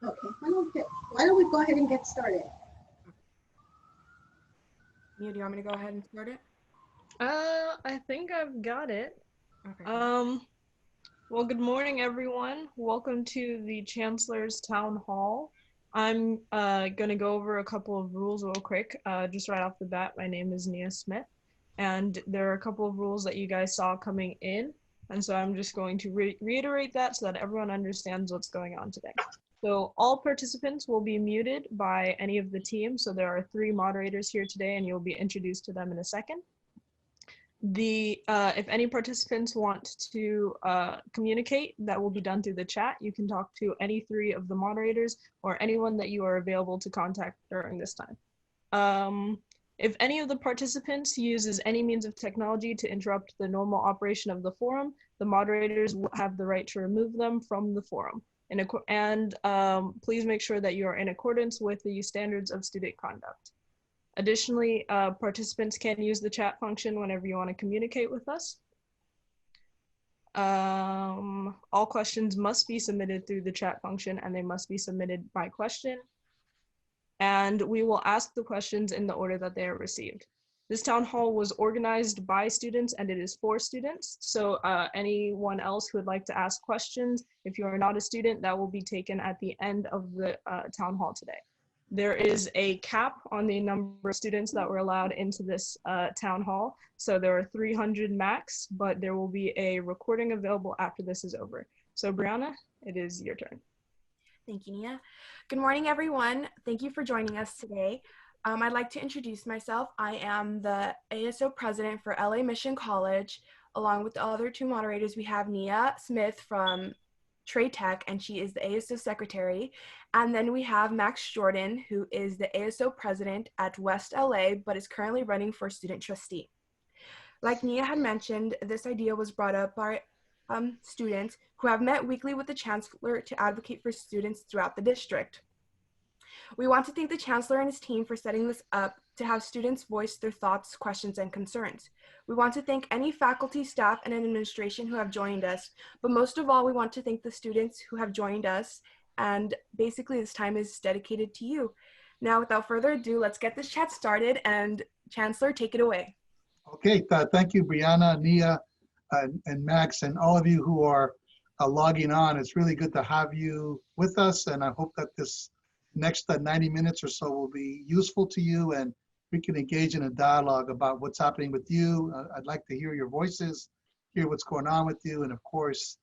Okay, why don't we go ahead and get started? Nia, do you want me to go ahead and start it? I think I've got it. Okay. Well, good morning, everyone. Welcome to the Chancellor's Town Hall. I'm going to go over a couple of rules real quick. Just right off the bat, my name is Nia Smith, and there are a couple of rules that you guys saw coming in, and so I'm just going to reiterate that so that everyone understands what's going on today. So all participants will be muted by any of the team. So there are 3 moderators here today, and you'll be introduced to them in a second. If any participants want to communicate, that will be done through the chat. You can talk to any 3 of the moderators or anyone that you are available to contact during this time. If any of the participants uses any means of technology to interrupt the normal operation of the forum, the moderators will have the right to remove them from the forum. Please make sure that you are in accordance with the standards of student conduct. Additionally, participants can use the chat function whenever you want to communicate with us. All questions must be submitted through the chat function, and they must be submitted by question. And we will ask the questions in the order that they are received. This town hall was organized by students, and it is for students. So anyone else who would like to ask questions, if you are not a student, that will be taken at the end of the town hall today. There is a cap on the number of students that were allowed into this town hall. So there are 300 max, but there will be a recording available after this is over. So Briana, it is your turn. Thank you, Nia. Good morning, everyone. Thank you for joining us today. I'd like to introduce myself. I am the ASO president for LA Mission College. Along with the other 2 moderators, we have Nia Smith from Trade Tech, and she is the ASO secretary. And then we have Max Jordan, who is the ASO president at West LA, but is currently running for student trustee. Like Nia had mentioned, this idea was brought up by students who have met weekly with the Chancellor to advocate for students throughout the district. We want to thank the Chancellor and his team for setting this up to have students voice their thoughts, questions, and concerns. We want to thank any faculty, staff, and administration who have joined us, but most of all, we want to thank the students who have joined us, and basically this time is dedicated to you. Now, without further ado, let's get this chat started, and Chancellor, take it away. Okay, thank you, Briana, Nia, and Max, and all of you who are logging on. It's really good to have you with us, and I hope that this next 90 minutes or so will be useful to you, and we can engage in a dialogue about what's happening with you. I'd like to hear your voices, hear what's going on with you, and of course,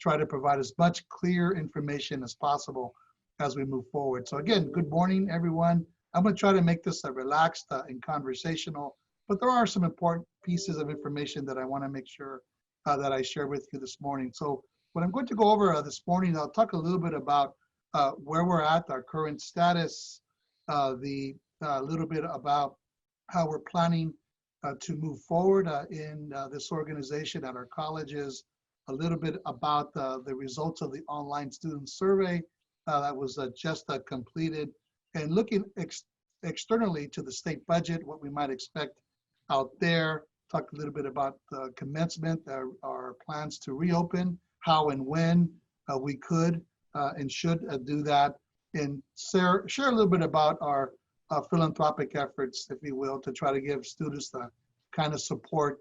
try to provide as much clear information as possible as we move forward. So again, good morning, everyone. I'm going to try to make this a relaxed and conversational, but there are some important pieces of information that I want to make sure that I share with you this morning. So what I'm going to go over this morning, I'll talk a little bit about where we're at, our current status, a little bit about how we're planning to move forward in this organization at our colleges, a little bit about the results of the online student survey that was just completed, and looking externally to the state budget, what we might expect out there, talk a little bit about the commencement, our plans to reopen, how and when we could and should do that, and share a little bit about our philanthropic efforts, if you will, to try to give students the kind of support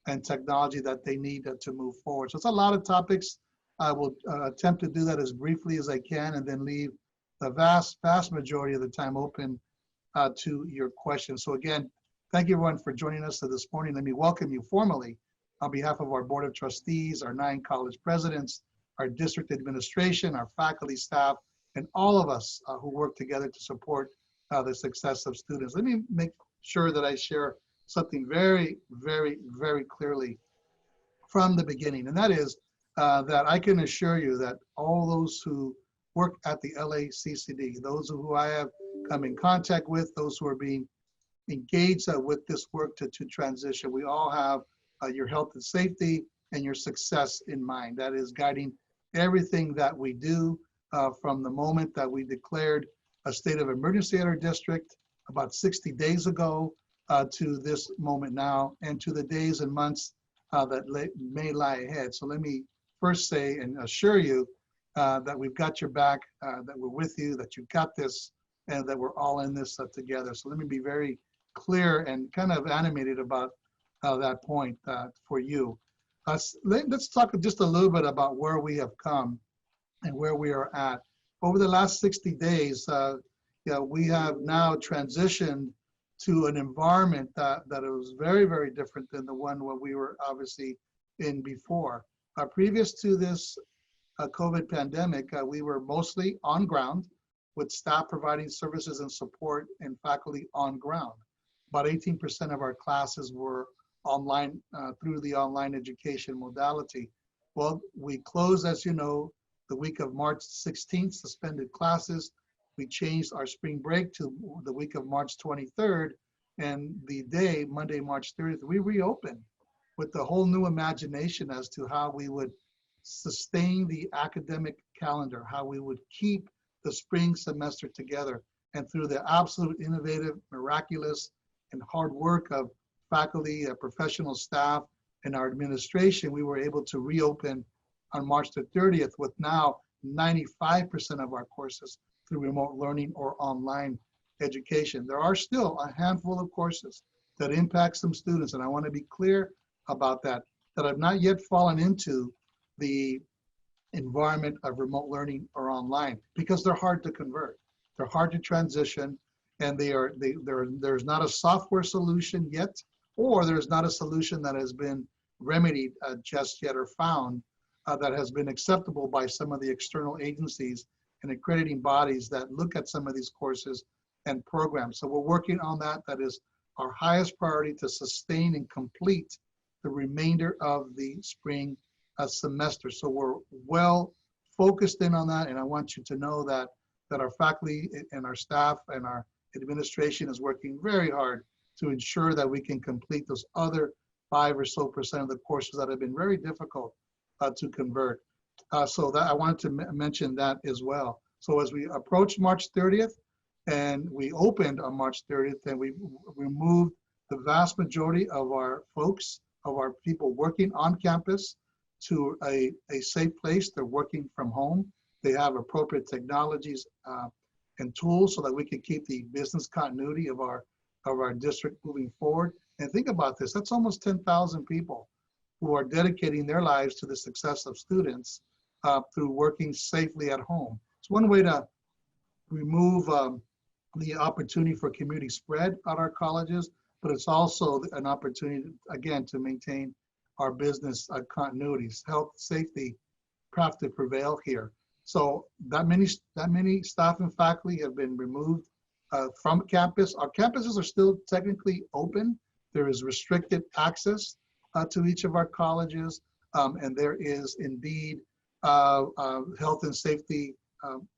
and technology that they need to move forward. So it's a lot of topics. I will attempt to do that as briefly as I can, and then leave the vast majority of the time open to your questions. So again, thank you everyone for joining us this morning. Let me welcome you formally on behalf of our Board of Trustees, our 9 college presidents, our district administration, our faculty, staff, and all of us who work together to support the success of students. Let me make sure that I share something very, very, very clearly from the beginning, and that is that I can assure you that all those who work at the LACCD, those who I have come in contact with, those who are being engaged with this work to transition, we all have your health and safety and your success in mind. That is guiding everything that we do from the moment that we declared a state of emergency at our district about 60 days ago to this moment now, and to the days and months that may lie ahead. So let me first say and assure you that we've got your back, that we're with you, that you've got this, and that we're all in this together. So let me be very clear and kind of animated about that point for you. Let's talk just a little bit about where we have come and where we are at. Over the last 60 days, we have now transitioned to an environment that was very, very different than the one where we were obviously in before. Previous to this COVID pandemic, we were mostly on ground with staff providing services and support and faculty on ground. About 18% of our classes were online through the online education modality. Well, we closed, as you know, the week of March 16th, suspended classes. We changed our spring break to the week of March 23rd, and the day, Monday, March 30th, we reopened with a whole new imagination as to how we would sustain the academic calendar, how we would keep the spring semester together. And through the absolute innovative, miraculous, and hard work of faculty, professional staff, and our administration, we were able to reopen on March the 30th with now 95% of our courses through remote learning or online education. There are still a handful of courses that impact some students, and I want to be clear about that have not yet fallen into the environment of remote learning or online because they're hard to convert. They're hard to transition, and there's not a software solution yet, or there's not a solution that has been remedied just yet or found that has been acceptable by some of the external agencies and accrediting bodies that look at some of these courses and programs. So we're working on that. That is our highest priority, to sustain and complete the remainder of the spring semester. So we're well focused in on that, and I want you to know that our faculty and our staff and our administration is working very hard to ensure that we can complete those other 5% or so of the courses that have been very difficult to convert. So that I wanted to mention that as well. So as we approach March 30th, and we opened on March 30th, and we removed the vast majority of our folks, of our people working on campus, to a safe place. They're working from home. They have appropriate technologies and tools so that we can keep the business continuity of our district moving forward. And think about this, that's almost 10,000 people who are dedicating their lives to the success of students through working safely at home. It's one way to remove the opportunity for community spread at our colleges, but it's also an opportunity, again, to maintain our business continuities. Health, safety have to prevail here. So that many staff and faculty have been removed from campus. Our campuses are still technically open. There is restricted access to each of our colleges, and there is indeed health and safety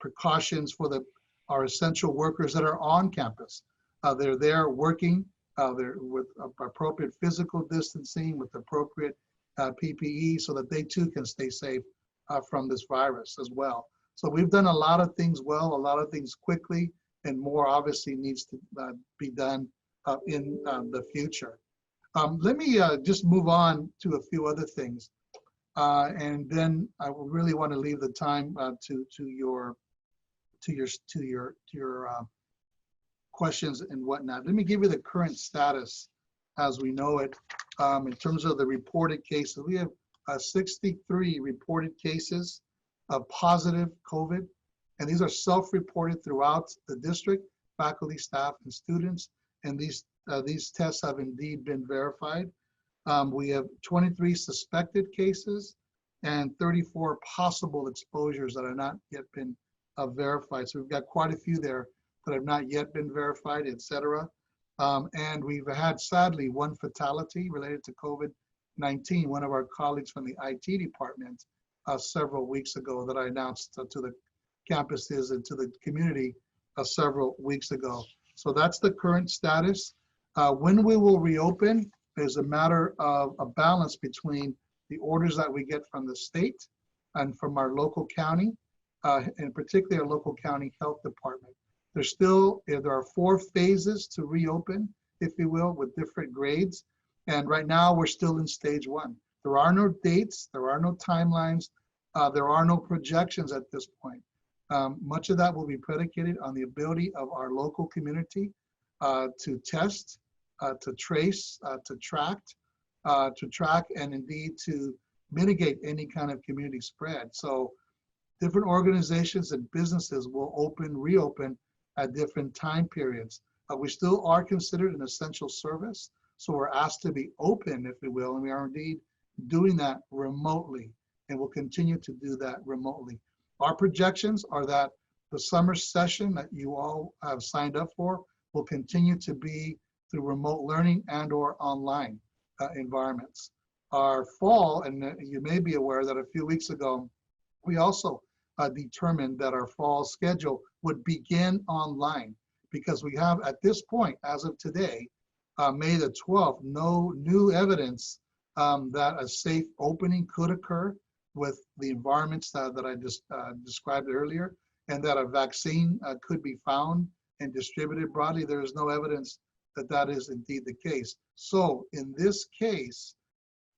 precautions for our essential workers that are on campus. They're there working. They're with appropriate physical distancing, with appropriate PPE, so that they too can stay safe from this virus as well. So we've done a lot of things well, a lot of things quickly, and more obviously needs to be done in the future. Let me just move on to a few other things, and then I really want to leave the time to your questions and whatnot. Let me give you the current status as we know it in terms of the reported cases. We have 63 reported cases of positive COVID, and these are self-reported throughout the district, faculty, staff, and students, and these tests have indeed been verified. We have 23 suspected cases and 34 possible exposures that have not yet been verified. So we've got quite a few there that have not yet been verified, et cetera. And we've had, sadly, one fatality related to COVID-19. One of our colleagues from the IT department several weeks ago that I announced to the campuses and to the community several weeks ago. So that's the current status. When we will reopen is a matter of a balance between the orders that we get from the state and from our local county, and particularly our local county health department. There are 4 phases to reopen, if you will, with different grades. And right now we're still in stage 1. There are no dates, there are no timelines. There are no projections at this point. Much of that will be predicated on the ability of our local community to test, to trace, to track, and indeed to mitigate any kind of community spread. So different organizations and businesses will reopen at different time periods. We still are considered an essential service, so we're asked to be open, if we will, and we are indeed doing that remotely, and we'll continue to do that remotely. Our projections are that the summer session that you all have signed up for will continue to be through remote learning and or online environments. Our fall, and you may be aware that a few weeks ago, we also determined that our fall schedule would begin online, because we have at this point, as of today, May the 12th, no new evidence that a safe opening could occur with the environments that I just described earlier, and that a vaccine could be found and distributed broadly. There is no evidence that that is indeed the case. So in this case,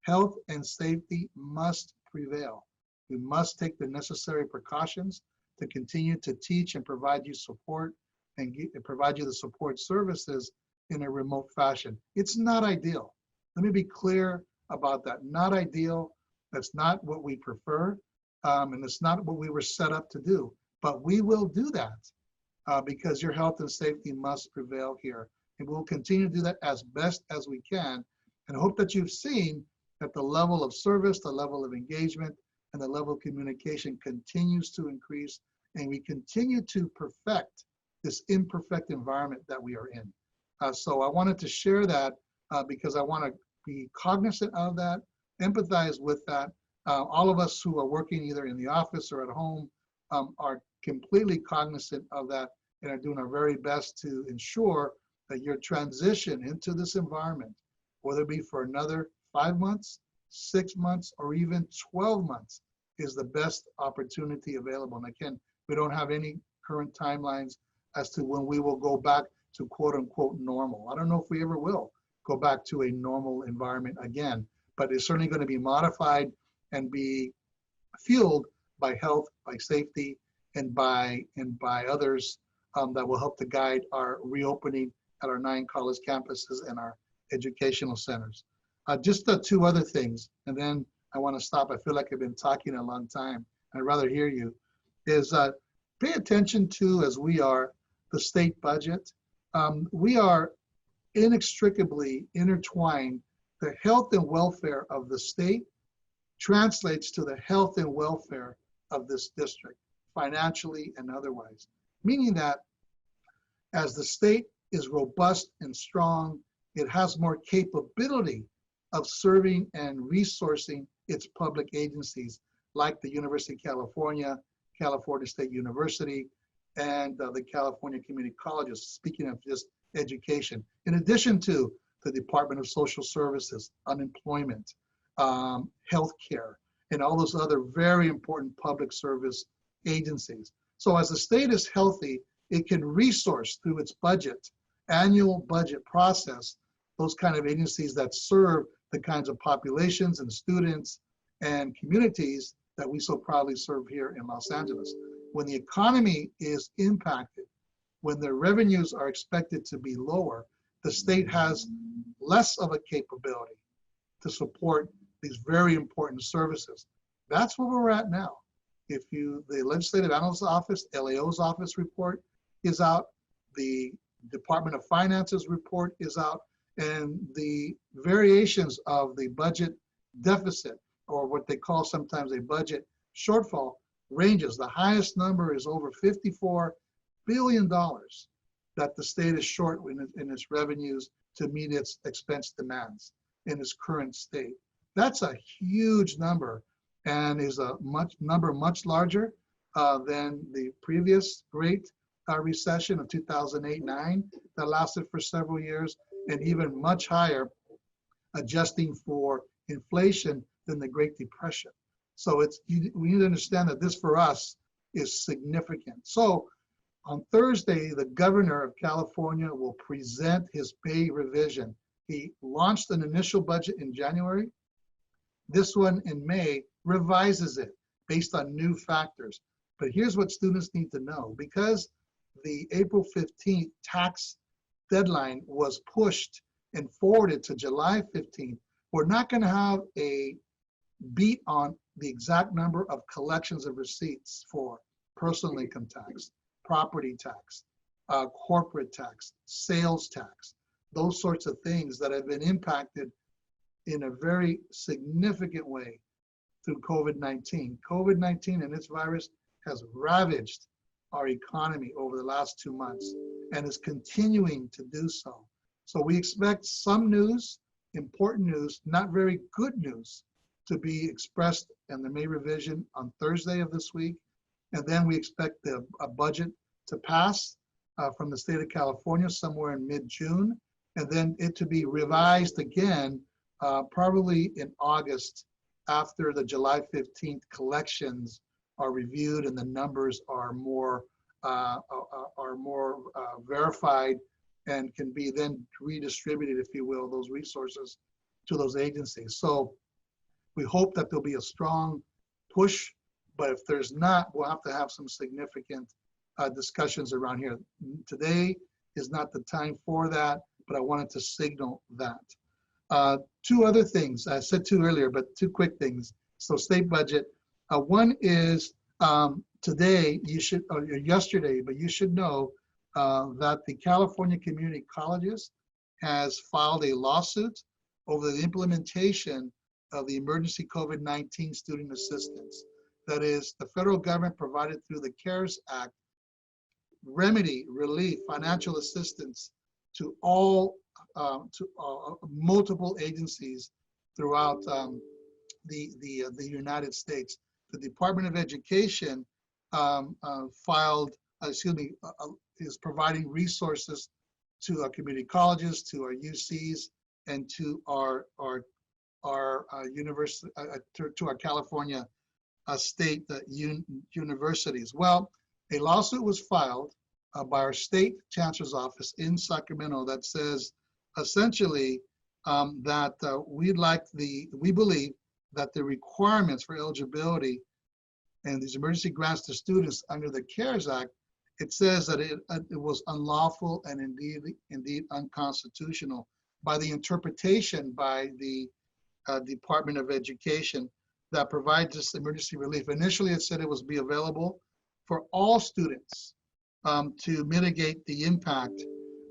health and safety must prevail. We must take the necessary precautions to continue to teach and provide you support and provide you the support services in a remote fashion. It's not ideal. Let me be clear about that. Not ideal. That's not what we prefer. And it's not what we were set up to do. But we will do that because your health and safety must prevail here. And we'll continue to do that as best as we can. And hope that you've seen that the level of service, the level of engagement, and the level of communication continues to increase. And we continue to perfect this imperfect environment that we are in. So I wanted to share that because I want to be cognizant of that, empathize with that. All of us who are working either in the office or at home are completely cognizant of that and are doing our very best to ensure that your transition into this environment, whether it be for another 5 months, 6 months, or even 12 months, is the best opportunity available. And again, we don't have any current timelines as to when we will go back to quote unquote normal. I don't know if we ever will go back to a normal environment again, but it's certainly going to be modified and be fueled by health, by safety, and by others that will help to guide our reopening at our 9 college campuses and our educational centers. Just 2 other things, and then I want to stop. I feel like I've been talking a long time. I'd rather hear you. Is pay attention to, as we are, the state budget. We are inextricably intertwined. The health and welfare of the state translates to the health and welfare of this district, financially and otherwise. Meaning that as the state is robust and strong, it has more capability of serving and resourcing its public agencies, like the University of California, California State University, and the California Community Colleges, speaking of just education, in addition to the Department of Social Services, unemployment, healthcare, and all those other very important public service agencies. So as the state is healthy, it can resource through its budget, annual budget process, those kind of agencies that serve the kinds of populations and students and communities that we so proudly serve here in Los Angeles. When the economy is impacted, when the revenues are expected to be lower, the state has less of a capability to support these very important services. That's where we're at now. If the Legislative Analyst's Office, LAO's office report is out, the Department of Finance's report is out, and the variations of the budget deficit, or what they call sometimes a budget shortfall, ranges. The highest number is over $54 billion that the state is short in its revenues to meet its expense demands in its current state. That's a huge number, and is a much larger than the previous great recession of 2008-9 that lasted for several years, and even much higher, adjusting for inflation, than the Great Depression. So we need to understand that this for us is significant. So on Thursday, the governor of California will present his pay revision. He launched an initial budget in January. This one in May revises it based on new factors. But here's what students need to know. Because the April 15th tax deadline was pushed and forwarded to July 15th, we're not going to have a beat on the exact number of collections of receipts for personal income tax, property tax, corporate tax, sales tax, those sorts of things that have been impacted in a very significant way through COVID-19. COVID-19 and its virus has ravaged our economy over the last 2 months and is continuing to do so. So we expect some news, important news, not very good news, to be expressed in the May revision on Thursday of this week. And then we expect a budget to pass from the state of California somewhere in mid-June, and then it to be revised again probably in August after the July 15th collections are reviewed and the numbers are more verified and can be then redistributed, if you will, those resources to those agencies. So we hope that there'll be a strong push, but if there's not, we'll have to have some significant discussions around here. Today is not the time for that, but I wanted to signal that. Two other things, I said two earlier, but two quick things. So state budget. One is today, you should, or yesterday, but you should know that the California Community Colleges has filed a lawsuit over the implementation of the emergency COVID-19 student assistance. That is, the federal government provided through the CARES Act remedy, relief, financial assistance to all, multiple agencies throughout the United States. The Department of Education is providing resources to our community colleges, to our UCs, and to our university, to our California state universities. Well, a lawsuit was filed by our state chancellor's office in Sacramento that says essentially that we believe that the requirements for eligibility and these emergency grants to students under the CARES Act, it says that it was unlawful and indeed unconstitutional by the interpretation by the Department of Education that provides this emergency relief. Initially, it said it was be available for all students to mitigate the impact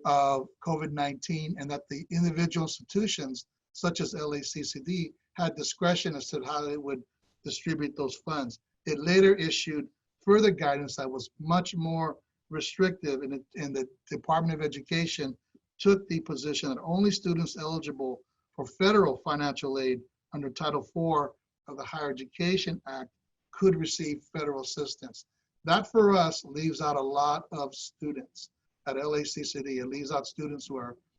of COVID-19, and that the individual institutions, such as LACCD, had discretion as to how it would distribute those funds. It later issued further guidance that was much more restrictive, and the Department of Education took the position that only students eligible for federal financial aid under Title IV of the Higher Education Act could receive federal assistance. That for us leaves out a lot of students at LACCD. It leaves out students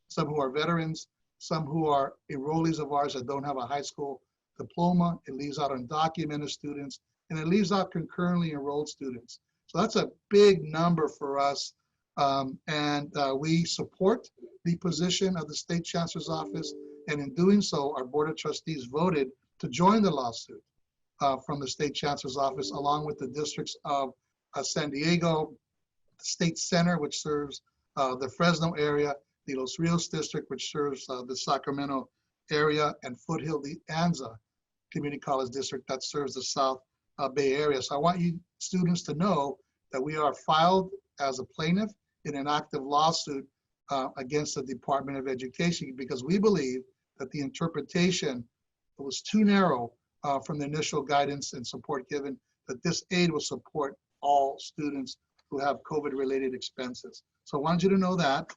some who are veterans, some who are enrollees of ours that don't have a high school diploma. It leaves out undocumented students, and it leaves out concurrently enrolled students. So that's a big number for us. And we support the position of the state chancellor's office. And in doing so, our board of trustees voted to join the lawsuit from the state chancellor's office, along with the districts of San Diego, the State Center, which serves the Fresno area, the Los Rios district, which serves the Sacramento area, and Foothill, the Anza Community College District that serves the South Bay Area. So I want you students to know that we are filed as a plaintiff in an active lawsuit against the Department of Education, because we believe that the interpretation was too narrow from the initial guidance and support given, that this aid will support all students who have COVID-related expenses. So I wanted you to know that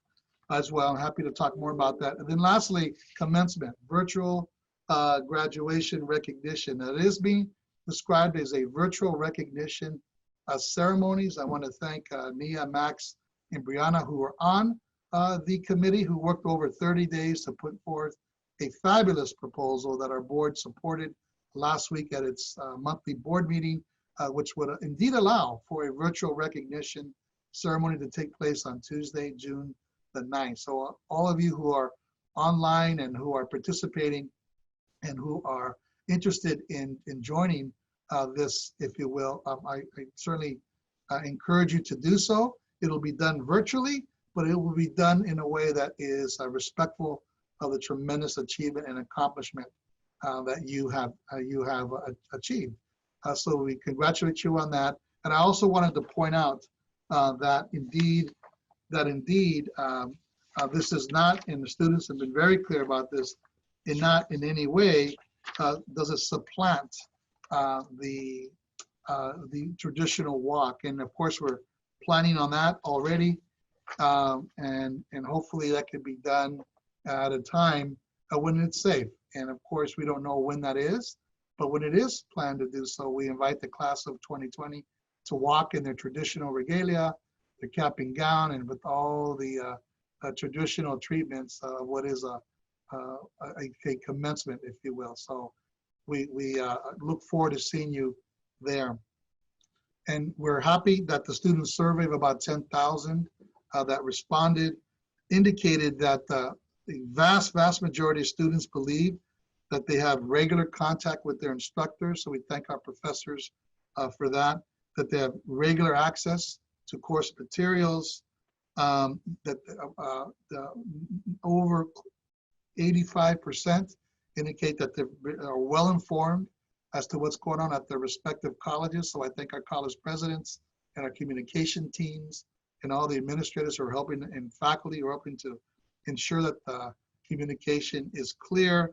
as well. I'm happy to talk more about that. And then lastly, commencement, virtual graduation recognition. Now, it is being described as a virtual recognition ceremonies. I want to thank Nia, Max, and Briana, who were on the committee, who worked over 30 days to put forth a fabulous proposal that our board supported last week at its monthly board meeting, which would indeed allow for a virtual recognition ceremony to take place on Tuesday, June the 9th. So all of you who are online and who are participating and who are interested in joining this, if you will. I certainly encourage you to do so. It'll be done virtually, but it will be done in a way that is respectful of the tremendous achievement and accomplishment that you have achieved. So we congratulate you on that. And I also wanted to point out that indeed, this is not, and the students have been very clear about this, and not in any way does it supplant the traditional walk. And of course, we're planning on that already, and hopefully that can be done at a time when it's safe. And of course, we don't know when that is, but when it is planned to do so, we invite the class of 2020 to walk in their traditional regalia, their cap and gown, and with all the traditional treatments of what is a commencement, if you will. So we look forward to seeing you there. And we're happy that the student survey of about 10,000 that responded indicated that the vast majority of students believe that they have regular contact with their instructors. So we thank our professors for that they have regular access to course materials, that over 85% indicate that they are well informed as to what's going on at their respective colleges. So I thank our college presidents and our communication teams and all the administrators who are helping, and faculty who are helping to ensure that the communication is clear,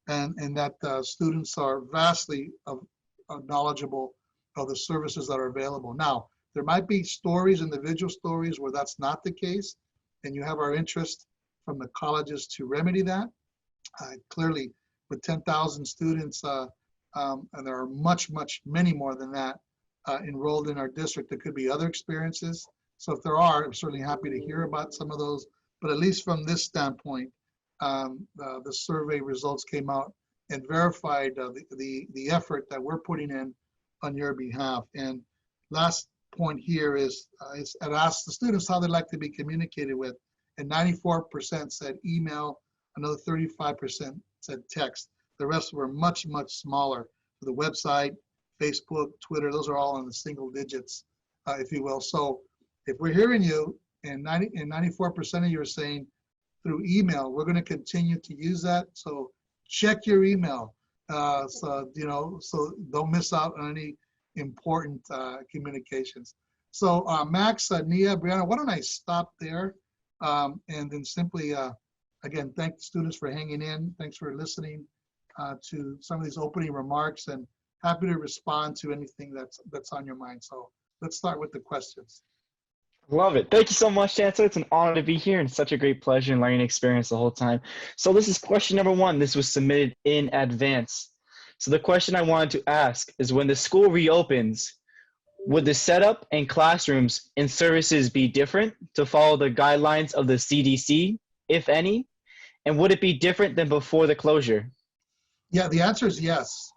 and that students are vastly knowledgeable of the services that are available. Now, there might be stories, individual stories, where that's not the case, and you have our interest from the colleges to remedy that. Clearly, with 10,000 students, and there are many more than that enrolled in our district, there could be other experiences. So if there are, I'm certainly happy to hear about some of those. But at least from this standpoint, the survey results came out and verified the effort that we're putting in on your behalf. And last point here is I'd asked the students how they'd like to be communicated with, and 94% said email, another 35% said text. The rest were much smaller. The website, Facebook, Twitter, those are all in the single digits, if you will. So if we're hearing you, and 94% of you are saying through email, we're going to continue to use that. So check your email, so don't miss out on any important communications. So Max, Nia, Briana, why don't I stop there, and then simply again thank the students for hanging in. Thanks for listening to some of these opening remarks, and happy to respond to anything that's on your mind. So let's start with the questions. Love it. Thank you so much, Chancellor. It's an honor to be here and such a great pleasure and learning experience the whole time. So this is question number 1. This was submitted in advance. So the question I wanted to ask is, when the school reopens, would the setup and classrooms and services be different to follow the guidelines of the CDC, if any? And would it be different than before the closure? Yeah, the answer is yes.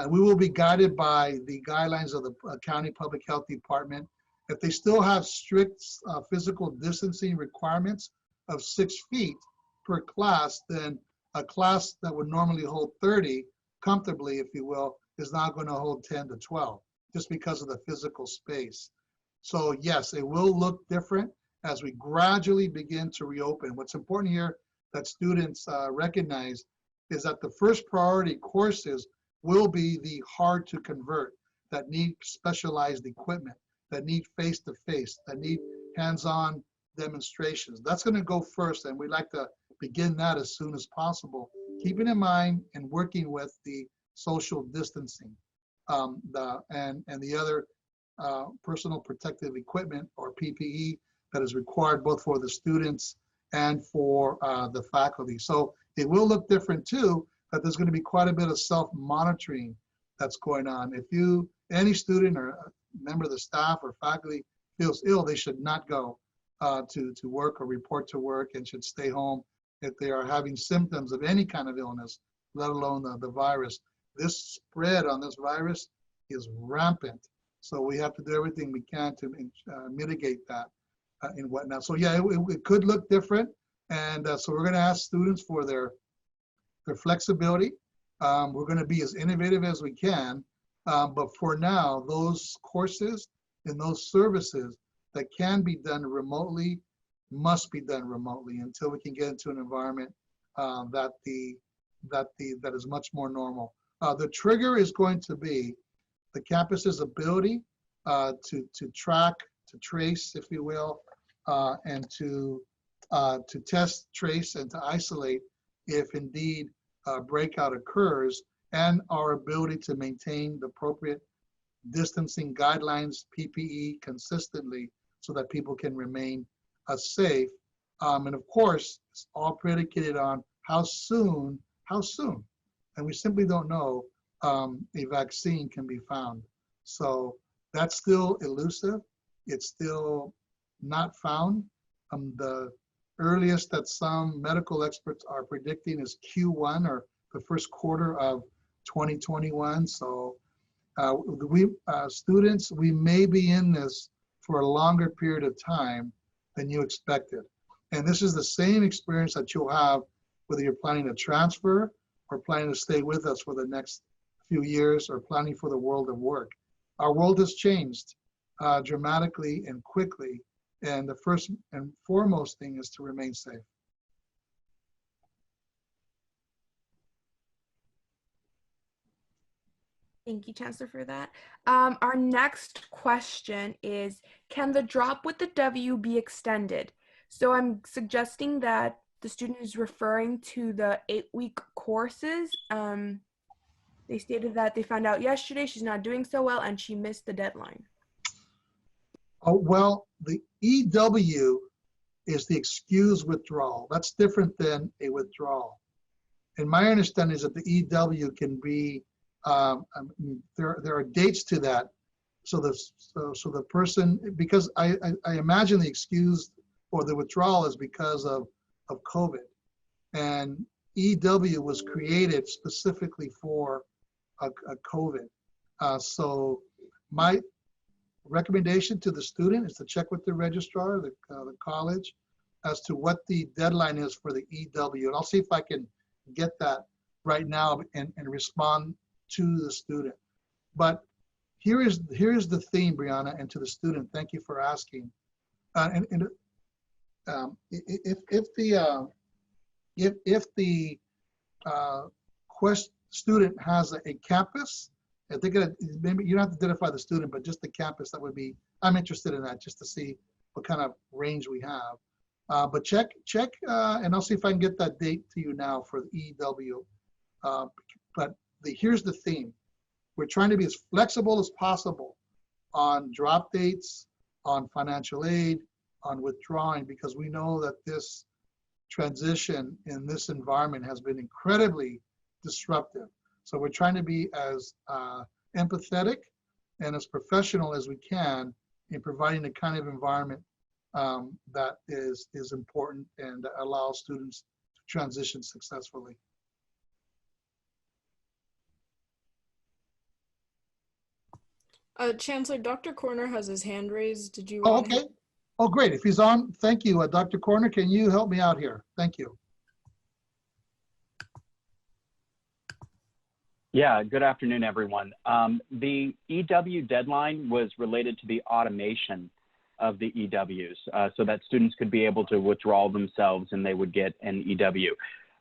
We will be guided by the guidelines of the County Public Health Department. If they still have strict physical distancing requirements of 6 feet per class, then a class that would normally hold 30 comfortably, if you will, is now going to hold 10 to 12, just because of the physical space. So yes, it will look different as we gradually begin to reopen. What's important here that students recognize is that the first priority courses will be the hard to convert, that need specialized equipment, that need face-to-face, that need hands-on demonstrations. That's going to go first, and we'd like to begin that as soon as possible, keeping in mind and working with the social distancing and the other personal protective equipment, or PPE, that is required both for the students and for the faculty. So it will look different too, that there's going to be quite a bit of self-monitoring that's going on. If any student or member of the staff or faculty feels ill, they should not go to work or report to work, and should stay home if they are having symptoms of any kind of illness, let alone the virus. This spread on this virus is rampant. So we have to do everything we can to mitigate that and whatnot. So yeah, it could look different. And so we're going to ask students for their flexibility. We're going to be as innovative as we can But for now, those courses and those services that can be done remotely must be done remotely until we can get into an environment that is much more normal. The trigger is going to be the campus's ability to track, to trace, if you will, and to test, trace, and to isolate if indeed a breakout occurs, and our ability to maintain the appropriate distancing guidelines, PPE, consistently so that people can remain safe. And of course, it's all predicated on how soon, and we simply don't know, a vaccine can be found. So that's still elusive. It's still not found. The earliest that some medical experts are predicting is Q1 or the first quarter of 2021. So students, we may be in this for a longer period of time than you expected. And this is the same experience that you'll have whether you're planning to transfer or planning to stay with us for the next few years or planning for the world of work. Our world has changed dramatically and quickly. And the first and foremost thing is to remain safe. Thank you, Chancellor, for that. Our next question is, can the drop with the W be extended? So I'm suggesting that the student is referring to the 8-week courses. They stated that they found out yesterday she's not doing so well and she missed the deadline. Oh, well, the EW is the excused withdrawal. That's different than a withdrawal. And my understanding is that the EW can be, there are dates to that. So the person, because I imagine the excused or the withdrawal is because of COVID. And EW was created specifically for a COVID. So my recommendation to the student is to check with the registrar, the college, as to what the deadline is for the EW. And I'll see if I can get that right now and respond to the student. But here is the theme, Briana, and to the student, thank you for asking. If the student has a campus, I think maybe you don't have to identify the student, but just the campus, that would be, I'm interested in that just to see what kind of range we have. But check, and I'll see if I can get that date to you now for the EW. But here's the theme. We're trying to be as flexible as possible on drop dates, on financial aid, on withdrawing, because we know that this transition in this environment has been incredibly disruptive. So we're trying to be as empathetic and as professional as we can in providing the kind of environment that is important and allows students to transition successfully. Chancellor, Dr. Corner has his hand raised. Did you Oh, want okay. him? Oh, great. If he's on, thank you. Dr. Corner, can you help me out here? Thank you. Yeah, good afternoon, everyone. The EW deadline was related to the automation of the EWs so that students could be able to withdraw themselves and they would get an EW.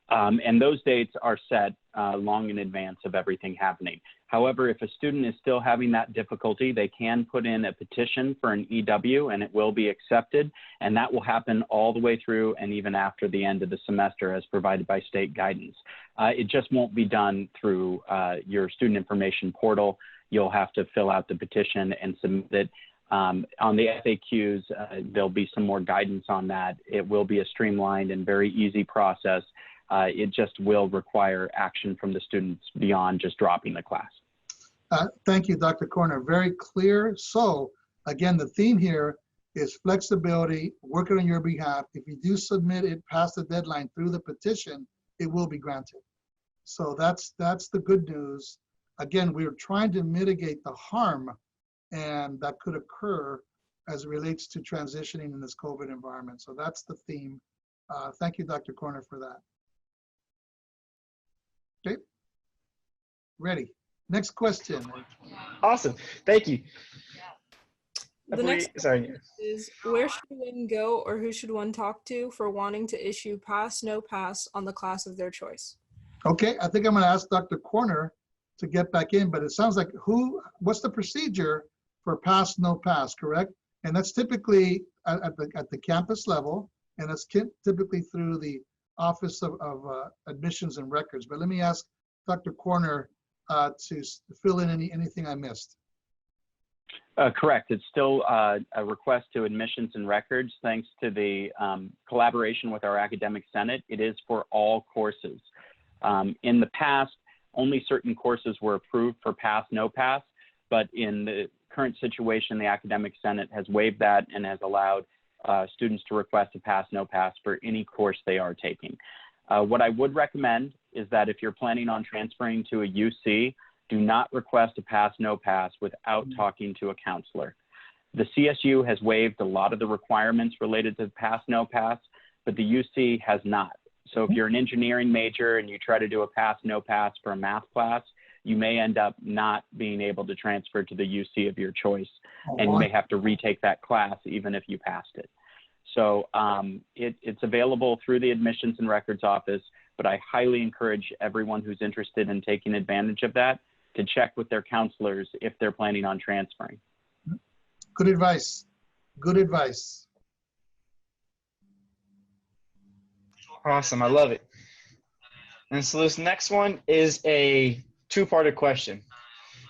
And those dates are set long in advance of everything happening. However, if a student is still having that difficulty, they can put in a petition for an EW and it will be accepted. And that will happen all the way through and even after the end of the semester as provided by state guidance. It just won't be done through your student information portal. You'll have to fill out the petition and submit it. On the FAQs, there'll be some more guidance on that. It will be a streamlined and very easy process. It just will require action from the students beyond just dropping the class. Thank you, Dr. Corner. Very clear. So again, the theme here is flexibility, working on your behalf. If you do submit it past the deadline through the petition, it will be granted. So that's the good news. Again, we're trying to mitigate the harm and that could occur as it relates to transitioning in this COVID environment. So that's the theme. Thank you, Dr. Corner, for that. Okay, ready. Next question. Awesome. Thank you. The next Sorry. is, where should one go or who should one talk to for wanting to issue pass, no pass on the class of their choice? Okay, I think I'm going to ask Dr. Corner to get back in, but it sounds like what's the procedure for pass, no pass, correct? And that's typically at the campus level, and that's typically through the Office of Admissions and Records. But let me ask Dr. Corner to fill in anything I missed. Correct. It's still a request to Admissions and Records. Thanks to the collaboration with our Academic Senate, it is for all courses. In the past, only certain courses were approved for pass, no pass, but in the current situation, the Academic Senate has waived that and has allowed students to request a pass, no pass for any course they are taking. What I would recommend is that if you're planning on transferring to a UC, do not request a pass, no pass without talking to a counselor. The CSU has waived a lot of the requirements related to pass, no pass, but the UC has not. So if you're an engineering major and you try to do a pass, no pass for a math class, you may end up not being able to transfer to the UC of your choice, and you may have to retake that class even if you passed it. So it's available through the Admissions and Records Office, but I highly encourage everyone who's interested in taking advantage of that to check with their counselors if they're planning on transferring. Good advice. Good advice. Awesome. I love it. And so this next one is a two-parter question.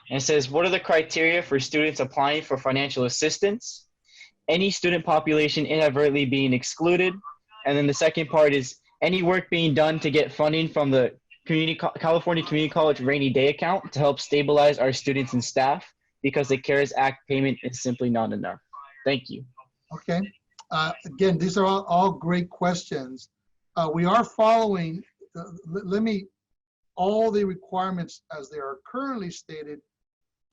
And it says, what are the criteria for students applying for financial assistance? Any student population inadvertently being excluded? And then the second part is, any work being done to get funding from the California Community College Rainy Day account to help stabilize our students and staff, because the CARES Act payment is simply not enough. Thank you. Okay. Again, these are all great questions. We are following, all the requirements as they are currently stated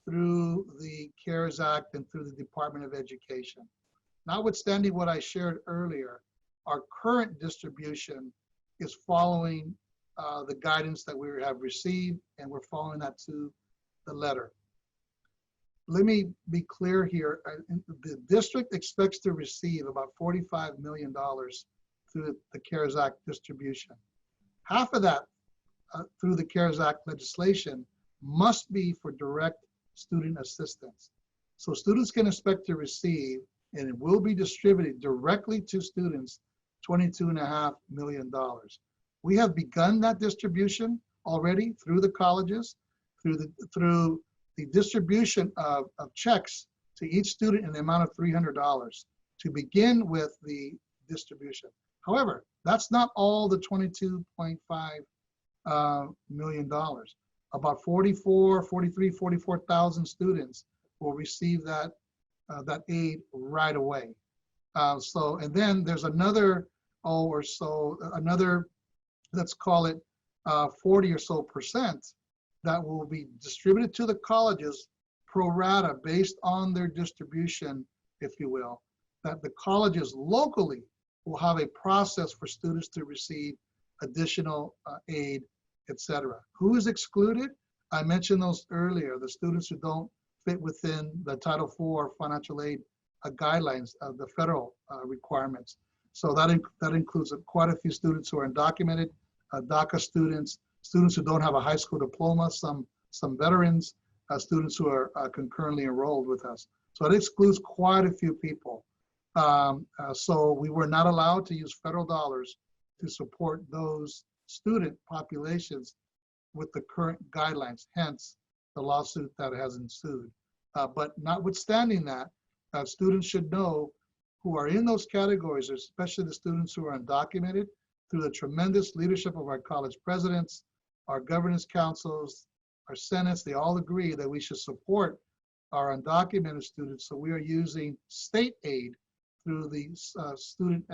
through the CARES Act and through the Department of Education. Notwithstanding what I shared earlier, our current distribution is following the guidance that we have received, and we're following that to the letter. Let me be clear here. The district expects to receive about $45 million through the CARES Act distribution. Half of that through the CARES Act legislation must be for direct student assistance. So students can expect to receive, and it will be distributed directly to students, $22.5 million. We have begun that distribution already through the colleges, through the distribution of checks to each student in the amount of $300 to begin with the distribution. However, that's not all the $22.5 million. About 44,000 students will receive that aid right away. And then there's another, let's call it 40 or so percent that will be distributed to the colleges pro rata based on their distribution, if you will, that the colleges locally will have a process for students to receive additional aid, etc. Who is excluded? I mentioned those earlier, the students who don't fit within the Title IV financial aid guidelines of the federal requirements. So that includes quite a few students who are undocumented, DACA students, students who don't have a high school diploma, some veterans, students who are concurrently enrolled with us. So it excludes quite a few people. So we were not allowed to use federal dollars to support those student populations with the current guidelines, hence the lawsuit that has ensued. But notwithstanding that, students should know who are in those categories, especially the students who are undocumented, through the tremendous leadership of our college presidents, our governance councils, our senates, they all agree that we should support our undocumented students. So we are using state aid through the Student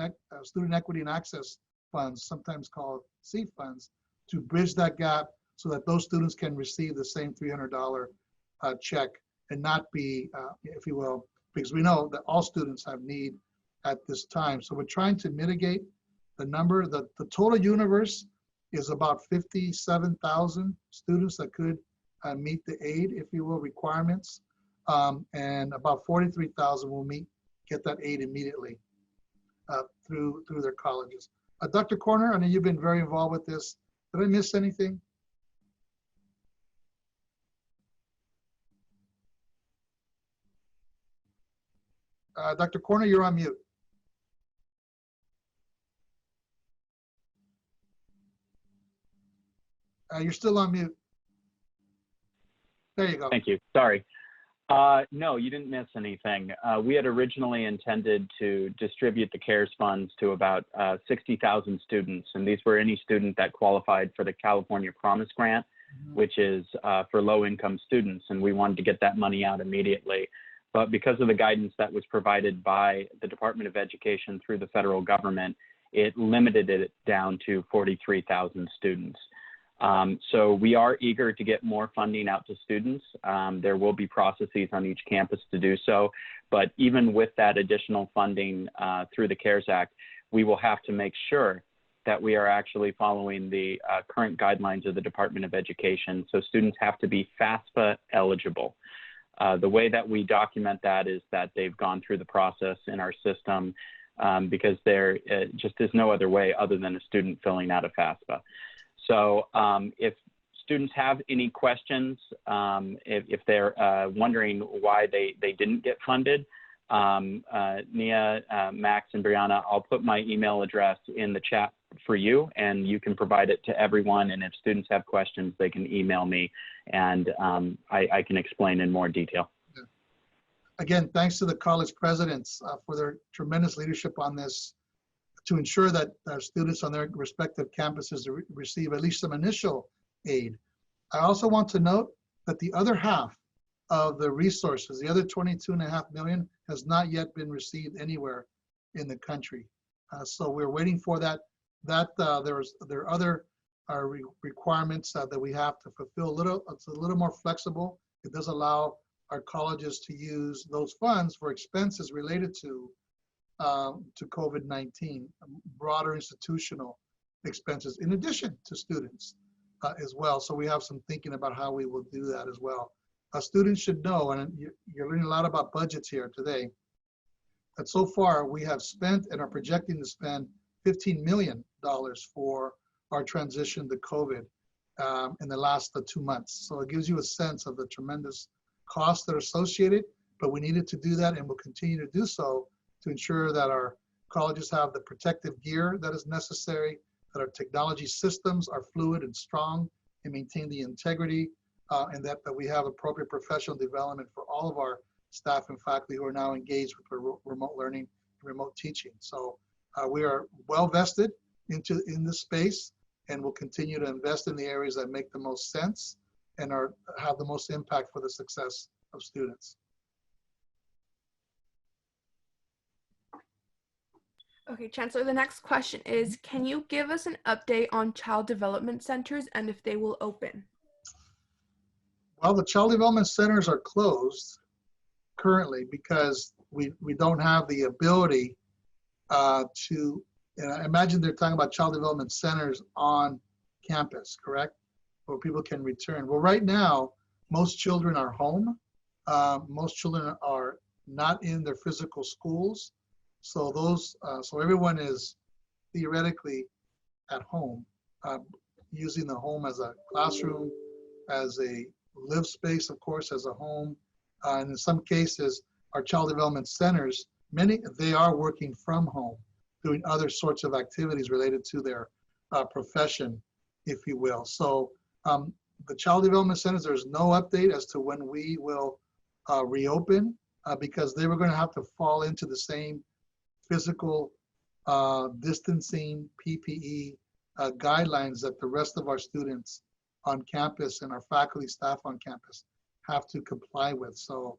Equity and Access Funds, sometimes called C funds, to bridge that gap so that those students can receive the same $300 check and not be, if you will, because we know that all students have need at this time. So we're trying to mitigate the number. The total universe is about 57,000 students that could meet the aid, if you will, requirements. And about 43,000 will get that aid immediately through their colleges. Dr. Corner, I know you've been very involved with this. Did I miss anything? Dr. Corner, you're on mute. You're still on mute. There you go. Thank you. Sorry. No, you didn't miss anything. We had originally intended to distribute the CARES funds to about 60,000 students, and these were any student that qualified for the California Promise Grant, which is for low-income students, and we wanted to get that money out immediately. But because of the guidance that was provided by the Department of Education through the federal government, it limited it down to 43,000 students. So we are eager to get more funding out to students. There will be processes on each campus to do so, but even with that additional funding through the CARES Act, we will have to make sure that we are actually following the current guidelines of the Department of Education. So students have to be FAFSA eligible. The way that we document that is that they've gone through the process in our system because there just is no other way other than a student filling out a FAFSA. So if students have any questions, if they're wondering why they didn't get funded, Nia, Max, and Briana, I'll put my email address in the chat for you, and you can provide it to everyone. And if students have questions, they can email me, and I can explain in more detail. Again, thanks to the college presidents for their tremendous leadership on this, to ensure that students on their respective campuses receive at least some initial aid. I also want to note that the other half of the resources, the other 22.5 million, has not yet been received anywhere in the country. So we're waiting for that. There are other requirements that we have to fulfill. It's a little more flexible. It does allow our colleges to use those funds for expenses related to COVID-19, broader institutional expenses, in addition to students as well. So we have some thinking about how we will do that as well. Students should know, and you're learning a lot about budgets here today, that so far we have spent and are projecting to spend $15 million for our transition to COVID in the last 2 months. So it gives you a sense of the tremendous costs that are associated, but we needed to do that, and we'll continue to do so to ensure that our colleges have the protective gear that is necessary, that our technology systems are fluid and strong and maintain the integrity, and that we have appropriate professional development for all of our staff and faculty who are now engaged with remote learning and remote teaching. So we are well vested in this space, and will continue to invest in the areas that make the most sense and have the most impact for the success of students. Okay, Chancellor, the next question is, can you give us an update on child development centers and if they will open? Well, the child development centers are closed currently because we don't have the ability to, and I imagine they're talking about child development centers on campus, correct? Where people can return. Well, right now, most children are home. Most children are not in their physical schools. So so everyone is theoretically at home, using the home as a classroom, as a live space, of course, as a home. And in some cases, our child development centers, they are working from home, doing other sorts of activities related to their profession, if you will. So the child development centers, there's no update as to when we will reopen because they were going to have to fall into the same physical distancing, PPE guidelines that the rest of our students on campus and our faculty staff on campus have to comply with. So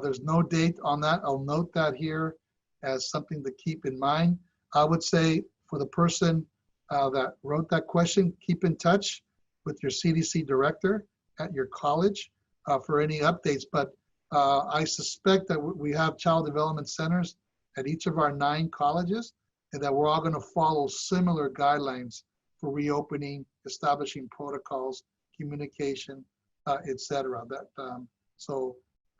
there's no date on that. I'll note that here as something to keep in mind. I would say for the person that wrote that question, keep in touch with your CDC director at your college for any updates. But I suspect that we have child development centers at each of our 9 colleges, and that we're all going to follow similar guidelines for reopening, establishing protocols, communication, et cetera. So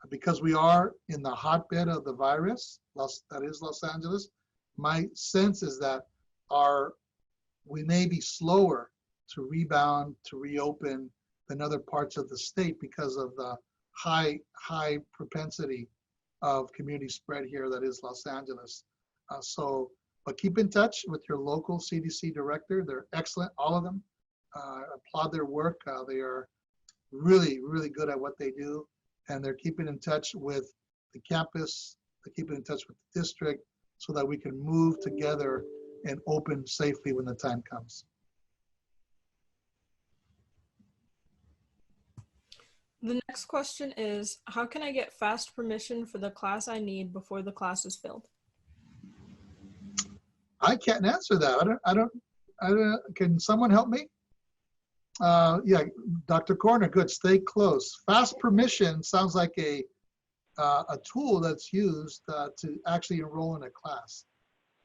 because we are in the hotbed of the virus, that is Los Angeles, my sense is that we may be slower to rebound, to reopen than other parts of the state because of the high propensity of community spread here that is Los Angeles. But keep in touch with your local CDC director. They're excellent, all of them. Applaud their work. They are really, really good at what they do. And they're keeping in touch with the campus, they're keeping in touch with the district so that we can move together and open safely when the time comes. The next question is, how can I get fast permission for the class I need before the class is filled? I can't answer that. I don't, can someone help me? Yeah, Dr. Corner, good, stay close. Fast permission sounds like a tool that's used to actually enroll in a class.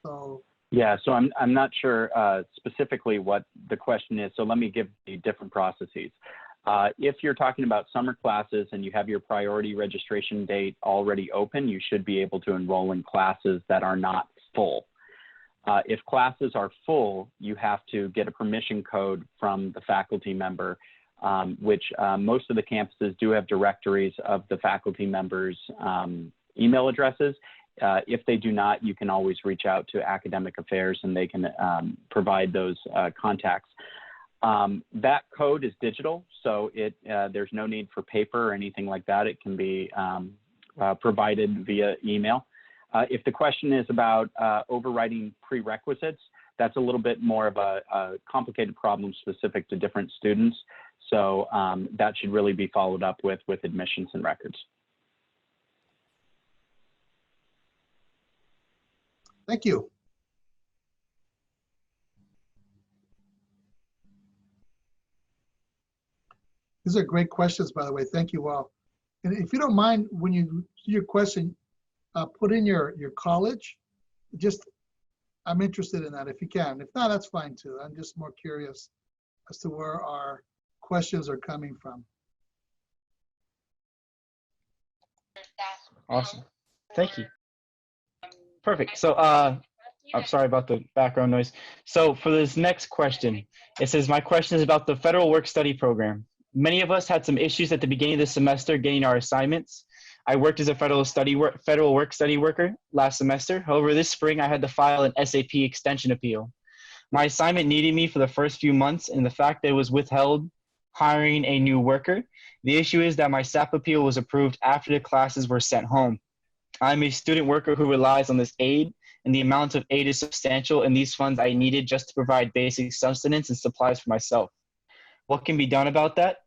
So. Yeah, so I'm not sure specifically what the question is, so let me give the different processes. If you're talking about summer classes and you have your priority registration date already open, you should be able to enroll in classes that are not full. If classes are full, you have to get a permission code from the faculty member, which most of the campuses do have directories of the faculty members' email addresses. If they do not, you can always reach out to academic affairs and they can provide those contacts. That code is digital, so there's no need for paper or anything like that. It can be provided via email. If the question is about overriding prerequisites, that's a little bit more of a complicated problem specific to different students. So that should really be followed up with admissions and records. Thank you. These are great questions, by the way. Thank you all. And if you don't mind, when you do your question, put in your college. I'm interested in that if you can. If not, that's fine too. I'm just more curious as to where our questions are coming from. Awesome. Thank you. Perfect. So I'm sorry about the background noise. So for this next question, it says, my question is about the federal work study program. Many of us had some issues at the beginning of the semester getting our assignments. I worked as a federal work study worker last semester. However, this spring I had to file an SAP extension appeal. My assignment needed me for the first few months, and the fact that it was withheld hiring a new worker. The issue is that my SAP appeal was approved after the classes were sent home. I'm a student worker who relies on this aid, and the amount of aid is substantial, and these funds I needed just to provide basic sustenance and supplies for myself. What can be done about that?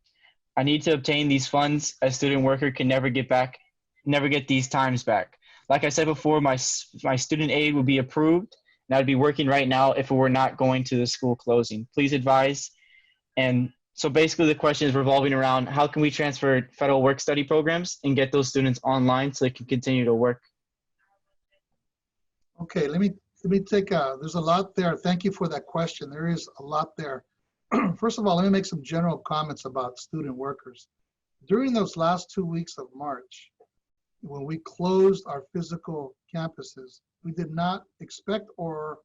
I need to obtain these funds. A student worker can never get these times back. Like I said before, my student aid would be approved, and I'd be working right now if it were not going to the school closing. Please advise. And so basically the question is revolving around how can we transfer federal work study programs and get those students online so they can continue to work. Okay, let me take there's a lot there. Thank you for that question. There is a lot there. First of all, let me make some general comments about student workers. During those last 2 weeks of March, when we closed our physical campuses, we did not expect or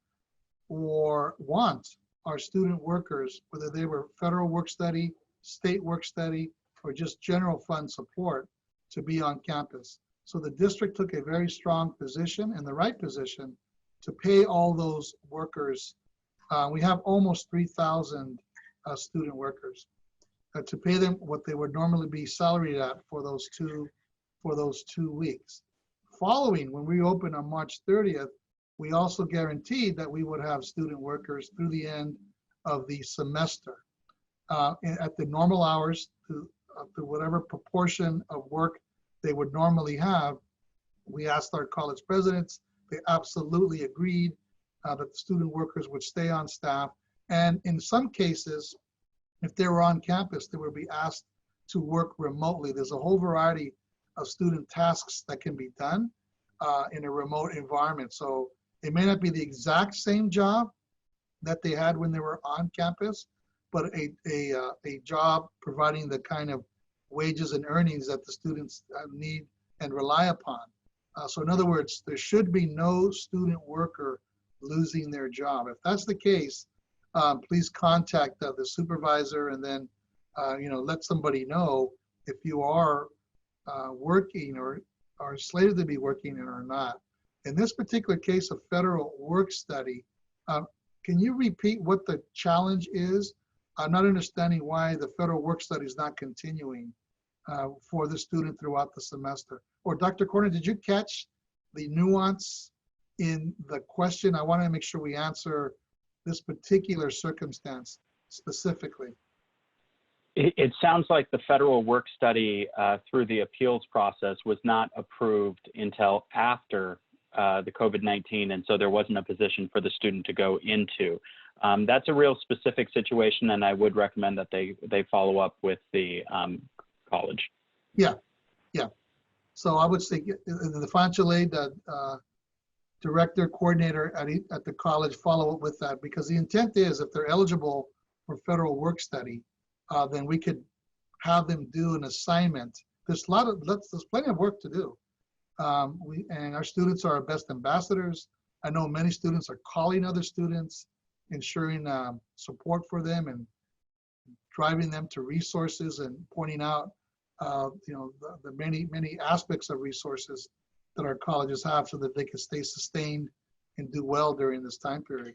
want our student workers, whether they were federal work study, state work study, or just general fund support, to be on campus. So the district took a very strong position and the right position to pay all those workers. We have almost 3,000 student workers to pay them what they would normally be salaried at for those 2 weeks. Following, when we opened on March 30th, we also guaranteed that we would have student workers through the end of the semester at the normal hours to whatever proportion of work they would normally have. We asked our college presidents, they absolutely agreed that the student workers would stay on staff. And in some cases, if they were on campus, they would be asked to work remotely. There's a whole variety of student tasks that can be done in a remote environment. So it may not be the exact same job that they had when they were on campus, but a job providing the kind of wages and earnings that the students need and rely upon. So in other words, there should be no student worker losing their job. If that's the case, please contact the supervisor, and then let somebody know if you are working or are slated to be working or not. In this particular case of federal work study, can you repeat what the challenge is? I'm not understanding why the federal work study is not continuing for the student throughout the semester. Or Dr. Corner, did you catch the nuance in the question? I want to make sure we answer this particular circumstance specifically. It sounds like the federal work study through the appeals process was not approved until after the COVID-19, and so there wasn't a position for the student to go into. That's a real specific situation, and I would recommend that they follow up with the college. Yeah. So I would say the financial aid director, coordinator at the college follow up with that, because the intent is if they're eligible for federal work study, then we could have them do an assignment. There's plenty of work to do. And our students are our best ambassadors. I know many students are calling other students, ensuring support for them and driving them to resources and pointing out the many aspects of resources that our colleges have so that they can stay sustained and do well during this time period.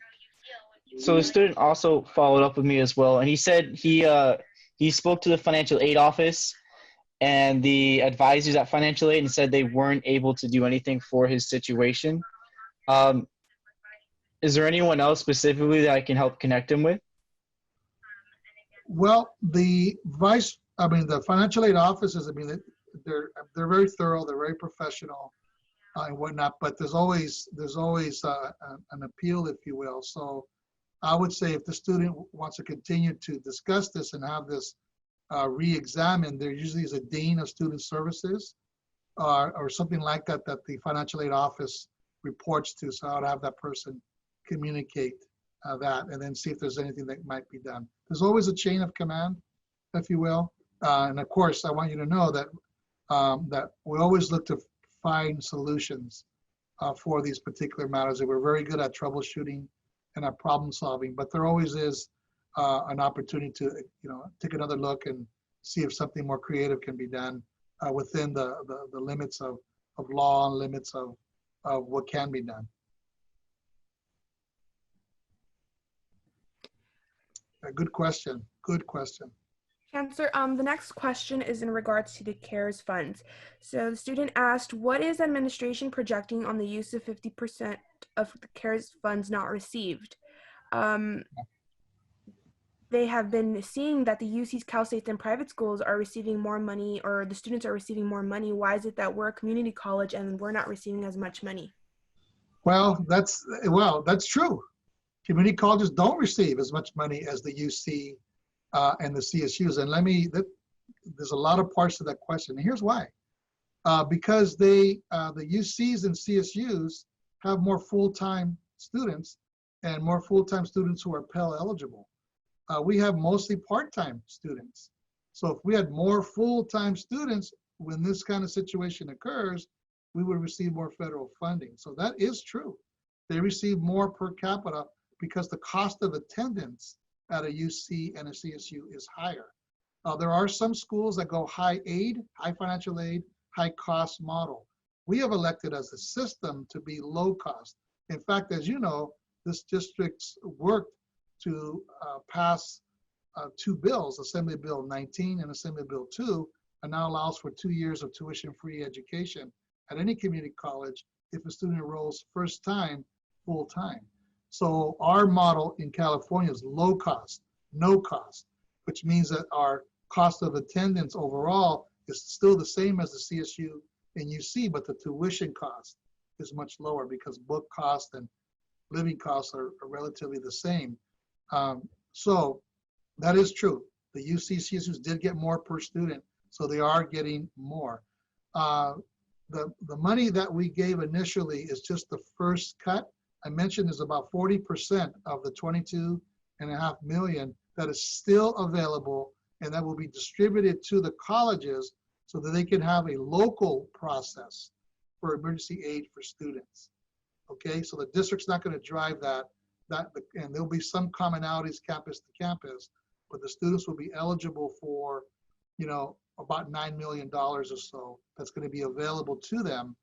So the student also followed up with me as well, and he said he spoke to the financial aid office and the advisors at financial aid and said they weren't able to do anything for his situation. Is there anyone else specifically that I can help connect him with? Well, the financial aid offices, they're very thorough, they're very professional and whatnot, but there's always an appeal, if you will. So I would say if the student wants to continue to discuss this and have this re-examined, there usually is a dean of student services or something like that that the financial aid office reports to. So I would have that person communicate that and then see if there's anything that might be done. There's always a chain of command, if you will. And of course, I want you to know that that we always look to find solutions for these particular matters. And we're very good at troubleshooting and at problem solving, but there always is an opportunity to take another look and see if something more creative can be done within the limits of law and limits of what can be done. A good question. Good question. Chancellor, the next question is in regards to the CARES funds. So the student asked, what is administration projecting on the use of 50% of the CARES funds not received? They have been seeing that the UCs, Cal States, and private schools are receiving more money, or the students are receiving more money. Why is it that we're a community college and we're not receiving as much money? Well, that's true. Community colleges don't receive as much money as the UC and the CSUs. And there's a lot of parts to that question. And here's why. Because the UCs and CSUs have more full-time students and more full-time students who are Pell eligible. We have mostly part-time students. So if we had more full-time students, when this kind of situation occurs, we would receive more federal funding. So that is true. They receive more per capita because the cost of attendance at a UC and a CSU is higher. There are some schools that go high financial aid, high cost model. We have elected as a system to be low cost. In fact, as you know, this district's worked to pass two bills, Assembly Bill 19 and Assembly Bill 2, and now allows for 2 years of tuition-free education at any community college if a student enrolls first time, full time. So our model in California is low cost, no cost, which means that our cost of attendance overall is still the same as the CSU and UC, but the tuition cost is much lower because book costs and living costs are relatively the same. So that is true. The UC CSUs did get more per student, so they are getting more. The money that we gave initially is just the first cut. I mentioned is about 40% of the 22.5 million that is still available and that will be distributed to the colleges so that they can have a local process for emergency aid for students. Okay, so the district's not going to drive that, and there'll be some commonalities campus to campus, but the students will be eligible for, you know, about $9 million or so that's going to be available to them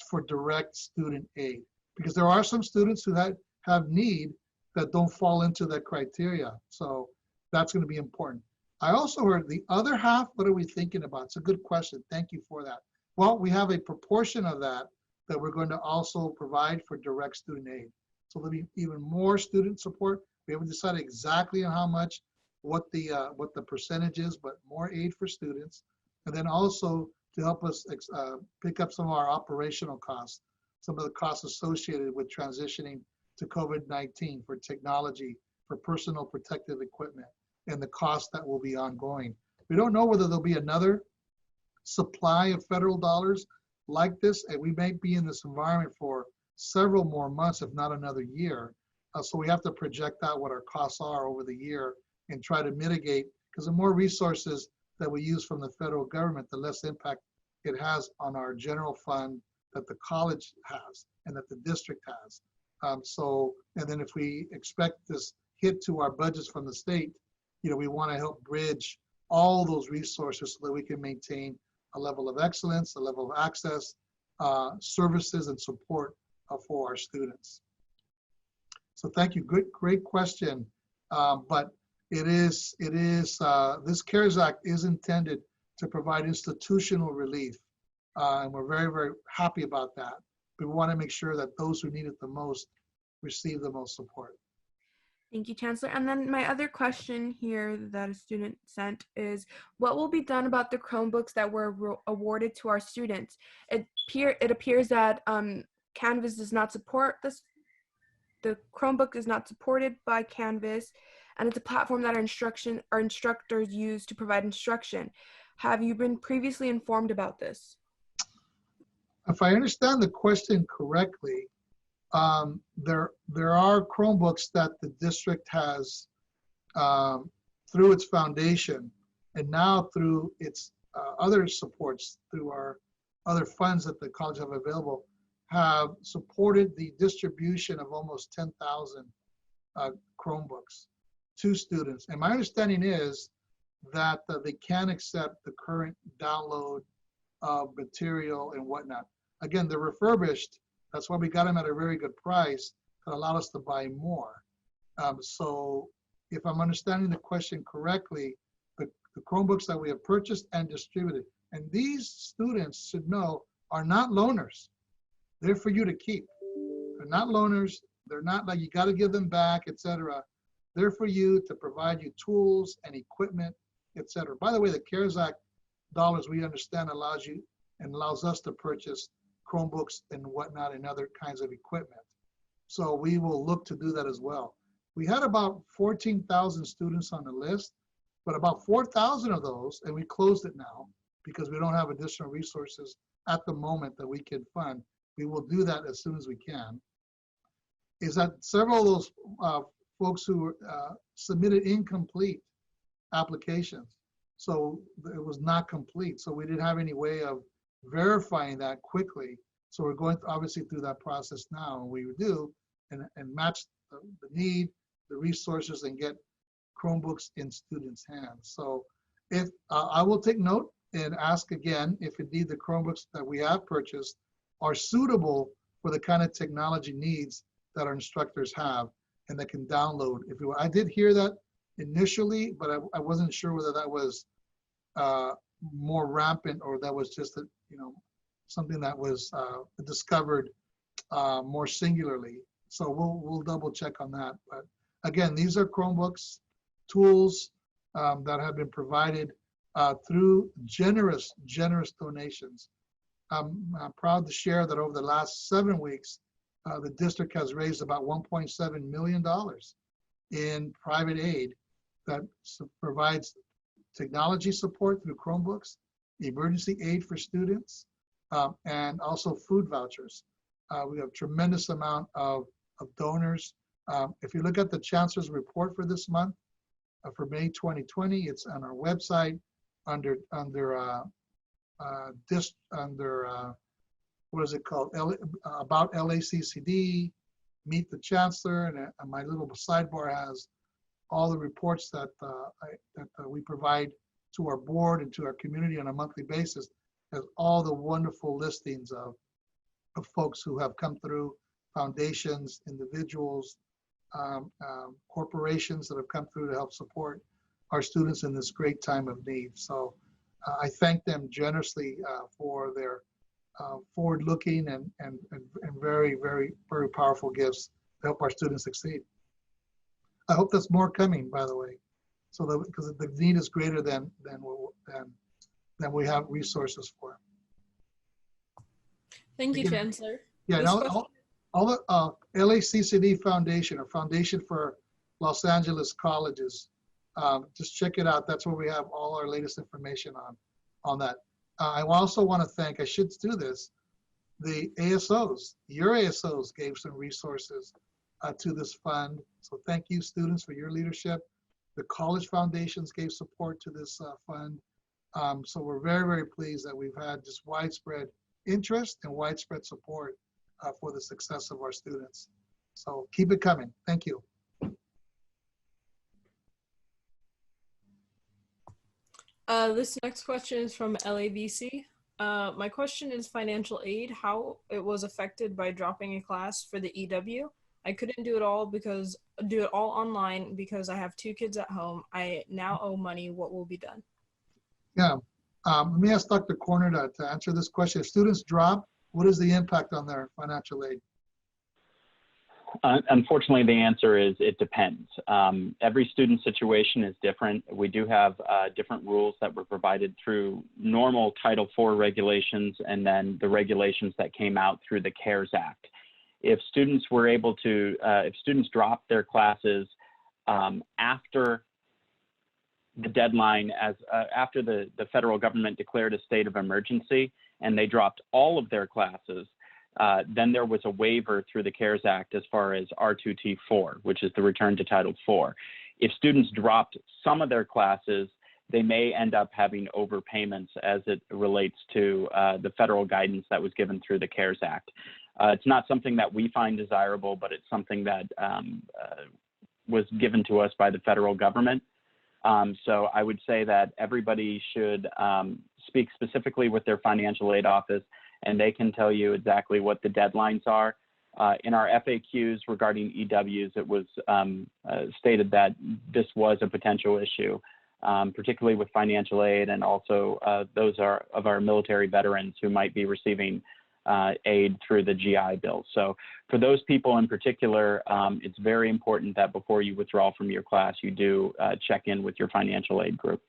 for direct student aid. Because there are some students who have need that don't fall into that criteria. So that's going to be important. I also heard the other half, what are we thinking about? It's a good question. Thank you for that. Well, we have a proportion of that we're going to also provide for direct student aid. So there'll be even more student support. We haven't decided exactly on how much, what the percentage is, but more aid for students. And then also to help us pick up some of our operational costs, some of the costs associated with transitioning to COVID-19 for technology, for personal protective equipment, and the cost that will be ongoing. We don't know whether there'll be another supply of federal dollars like this, and we may be in this environment for several more months, if not another year. So we have to project out what our costs are over the year and try to mitigate, because the more resources that we use from the federal government, the less impact it has on our general fund that the college has and that the district has. And then if we expect this hit to our budgets from the state, you know, we want to help bridge all those resources so that we can maintain a level of excellence, a level of access, services and support for our students. So thank you, great question. But this CARES Act is intended to provide institutional relief. And we're very, very happy about that. We want to make sure that those who need it the most receive the most support. Thank you, Chancellor. And then my other question here that a student sent is, what will be done about the Chromebooks that were awarded to our students? It appears that Canvas does not support this. The Chromebook is not supported by Canvas, and it's a platform that our instructors use to provide instruction. Have you been previously informed about this? If I understand the question correctly, there are Chromebooks that the district has through its foundation, and now through its other supports, through our other funds that the college have available, have supported the distribution of almost 10,000 Chromebooks to students. And my understanding is that they can accept the current download of material and whatnot. Again, they're refurbished. That's why we got them at a very good price that allowed us to buy more. So if I'm understanding the question correctly, the Chromebooks that we have purchased and distributed, and these students should know, are not loaners. They're for you to keep. They're not loaners. They're not like you got to give them back, etc. They're for you to provide you tools and equipment, etc. By the way, the CARES Act dollars, we understand, allows you and allows us to purchase Chromebooks and whatnot and other kinds of equipment. So we will look to do that as well. We had about 14,000 students on the list, but about 4,000 of those, and we closed it now because we don't have additional resources at the moment that we can fund. We will do that as soon as we can. Is that several of those folks who submitted incomplete applications. So it was not complete. So we didn't have any way of verifying that quickly. So we're going obviously through that process now, and we do, and match the need, the resources, and get Chromebooks in students' hands. So if I will take note and ask again if indeed the Chromebooks that we have purchased are suitable for the kind of technology needs that our instructors have and that can download. If you, I did hear that initially, but I wasn't sure whether that was more rampant or that was just a, something that was discovered more singularly. So we'll double check on that. But again, these are Chromebooks, tools that have been provided through generous donations. I'm proud to share that over the last 7 weeks, the district has raised about $1.7 million in private aid that provides technology support through Chromebooks, emergency aid for students, and also food vouchers. We have a tremendous amount of donors. If you look at the Chancellor's report for this month, for May 2020. It's on our website under what is it called? About LACCD, Meet the Chancellor, and my little sidebar has all the reports that we provide to our board and to our community on a monthly basis, has all the wonderful listings of folks who have come through, foundations, individuals, corporations that have come through to help support our students in this great time of need. So I thank them generously for their forward-looking and very, very, very powerful gifts to help our students succeed. I hope there's more coming, by the way, so that because the need is greater than we have resources for. Thank you, Chancellor. Yeah, all the LACCD Foundation, or Foundation for Los Angeles Colleges, just check it out. That's where we have all our latest information on that. I also want to thank, I should do this, the ASOs. Your ASOs gave some resources to this fund. So thank you, students, for your leadership. The college foundations gave support to this fund. So we're very, very pleased that we've had just widespread interest and widespread support for the success of our students. So keep it coming. Thank you. This next question is from LABC. My question is financial aid, how it was affected by dropping a class for the EW. I couldn't do it all online because I have 2 kids at home. I now owe money. What will be done? Yeah, let me ask Dr. Corner to answer this question. If students drop, what is the impact on their financial aid? Unfortunately, the answer is it depends. Every student situation is different. We do have different rules that were provided through normal Title IV regulations and then the regulations that came out through the CARES Act. If students were able to, if students dropped their classes after the deadline, after the federal government declared a state of emergency and they dropped all of their classes, then there was a waiver through the CARES Act as far as R2T4, which is the return to Title IV. If students dropped some of their classes, they may end up having overpayments as it relates to the federal guidance that was given through the CARES Act. It's not something that we find desirable, but it's something that was given to us by the federal government. So I would say that everybody should speak specifically with their financial aid office, and they can tell you exactly what the deadlines are. In our FAQs regarding EWs, it was stated that this was a potential issue, particularly with financial aid, and also those of our military veterans who might be receiving aid through the GI Bill. So for those people in particular, it's very important that before you withdraw from your class, you do check in with your financial aid group.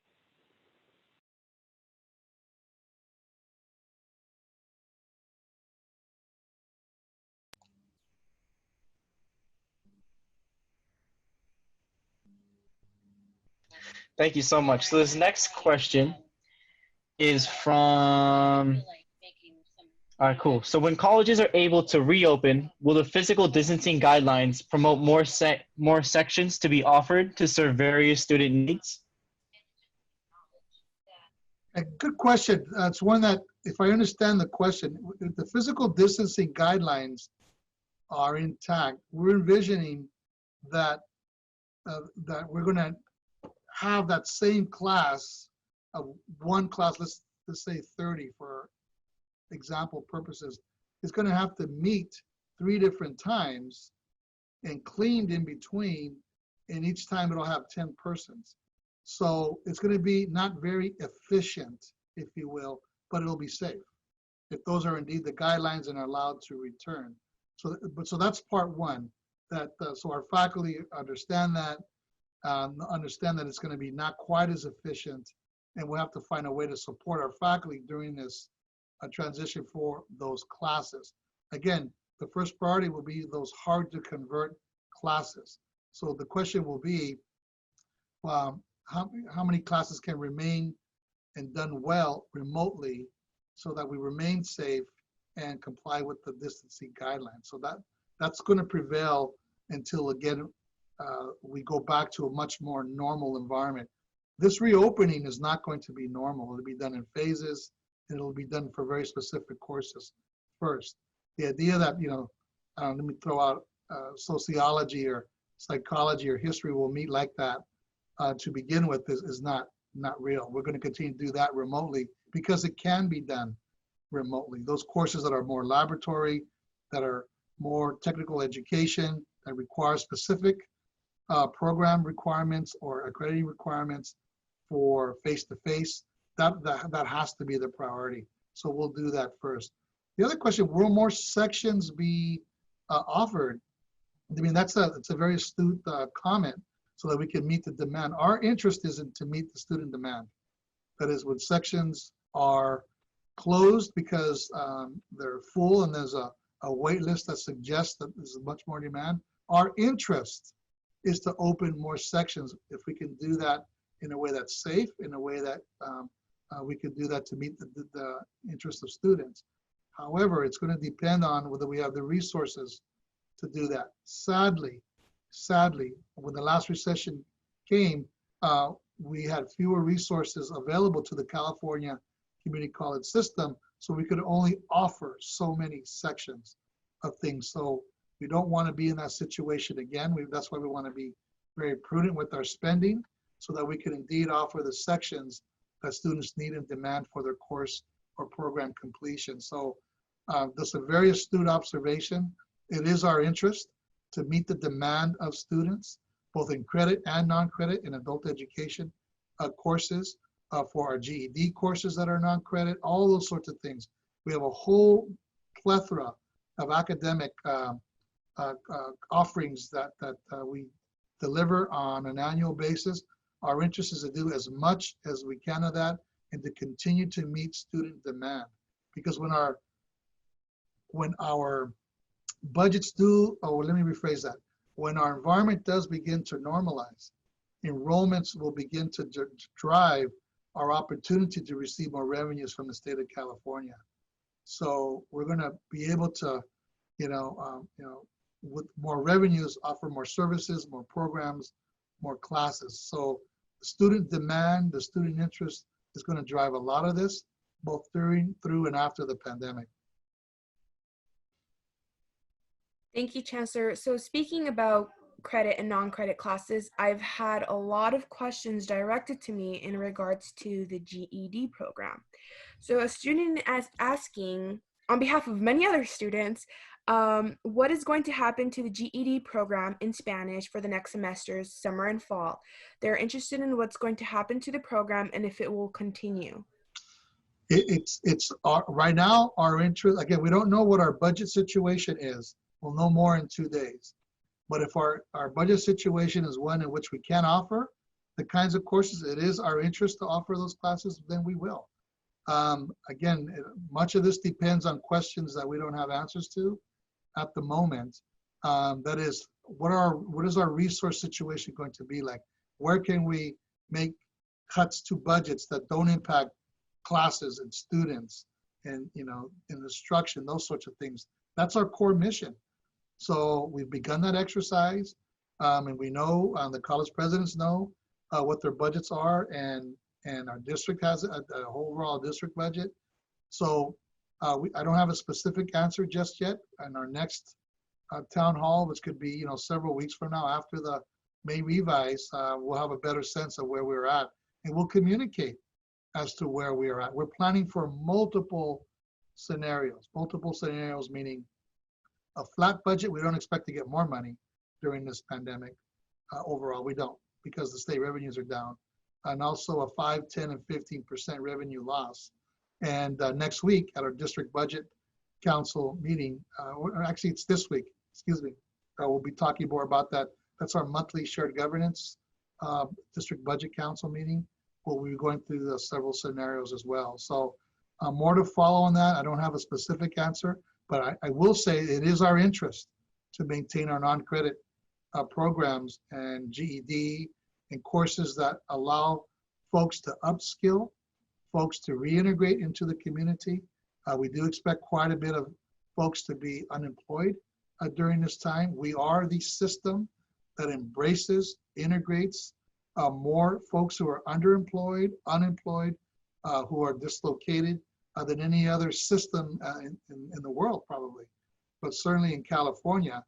Thank you so much. So this next question is from, all right, cool. So when colleges are able to reopen, will the physical distancing guidelines promote more sections to be offered to serve various student needs? A good question. It's one that, if I understand the question, if the physical distancing guidelines are intact, we're envisioning that that we're going to have that same class, one class, let's say 30 for example purposes, is going to have to meet 3 different times and cleaned in between, and each time it'll have 10 persons. So it's going to be not very efficient, if you will, but it'll be safe if those are indeed the guidelines and are allowed to return. So that's part one. That so our faculty understand that it's going to be not quite as efficient, and we'll have to find a way to support our faculty during this transition for those classes. Again, the first priority will be those hard to convert classes. So the question will be, how many classes can remain and done well remotely so that we remain safe and comply with the distancing guidelines. So that's going to prevail until, again, we go back to a much more normal environment. This reopening is not going to be normal. It'll be done in phases, and it'll be done for very specific courses first. The idea that, let me throw out sociology or psychology or history will meet like that to begin with is not real. We're going to continue to do that remotely because it can be done remotely. Those courses that are more laboratory, that are more technical education, that require specific program requirements or accrediting requirements for face-to-face, that has to be the priority. So we'll do that first. The other question, will more sections be offered? I mean, it's a very astute comment so that we can meet the demand. Our interest isn't to meet the student demand. That is, when sections are closed because they're full and there's a wait list that suggests that there's much more demand, our interest is to open more sections if we can do that in a way that's safe, in a way that we can do that to meet the interest of students. However, it's going to depend on whether we have the resources to do that. Sadly, when the last recession came, we had fewer resources available to the California community college system, so we could only offer so many sections of things. So we don't want to be in that situation again. That's why we want to be very prudent with our spending so that we can indeed offer the sections that students need and demand for their course or program completion. So that's a very astute observation. It is our interest to meet the demand of students, both in credit and non-credit in adult education courses, for our GED courses that are non-credit, all those sorts of things. We have a whole plethora of academic offerings that we deliver on an annual basis. Our interest is to do as much as we can of that and to continue to meet student demand. Because when our budgets do, let me rephrase that. When our environment does begin to normalize, enrollments will begin to drive our opportunity to receive more revenues from the state of California. So we're going to be able to, with more revenues, offer more services, more programs, more classes. So the student demand, the student interest is going to drive a lot of this, both through and after the pandemic. Thank you, Chancellor. So speaking about credit and non-credit classes, I've had a lot of questions directed to me in regards to the GED program. So a student is asking, on behalf of many other students, what is going to happen to the GED program in Spanish for the next semesters, summer and fall? They're interested in what's going to happen to the program and if it will continue. It's right now, our interest, again, we don't know what our budget situation is. We'll know more in 2 days. But if our budget situation is one in which we can offer the kinds of courses it is our interest to offer those classes, then we will. Again, much of this depends on questions that we don't have answers to at the moment. That is, what is our resource situation going to be like? Where can we make cuts to budgets that don't impact classes and students and instruction, those sorts of things? That's our core mission. So we've begun that exercise, and we know, the college presidents know what their budgets are, and our district has a overall district budget. So I don't have a specific answer just yet. And our next town hall, which could be several weeks from now after the May revise, we'll have a better sense of where we're at, and we'll communicate as to where we are at. We're planning for multiple scenarios meaning a flat budget. We don't expect to get more money during this pandemic. Overall, we don't, because the state revenues are down, and also a 5, 10, and 15% revenue loss. And next week at our district budget council meeting, or actually it's this week, excuse me, we'll be talking more about that. That's our monthly shared governance district budget council meeting. We'll be going through the several scenarios as well. So more to follow on that. I don't have a specific answer, but I will say it is our interest to maintain our non-credit programs and GED and courses that allow folks to upskill, folks to reintegrate into the community. We do expect quite a bit of folks to be unemployed during this time. We are the system that embraces, integrates more folks who are underemployed, unemployed, who are dislocated than any other system in the world probably, but certainly in California.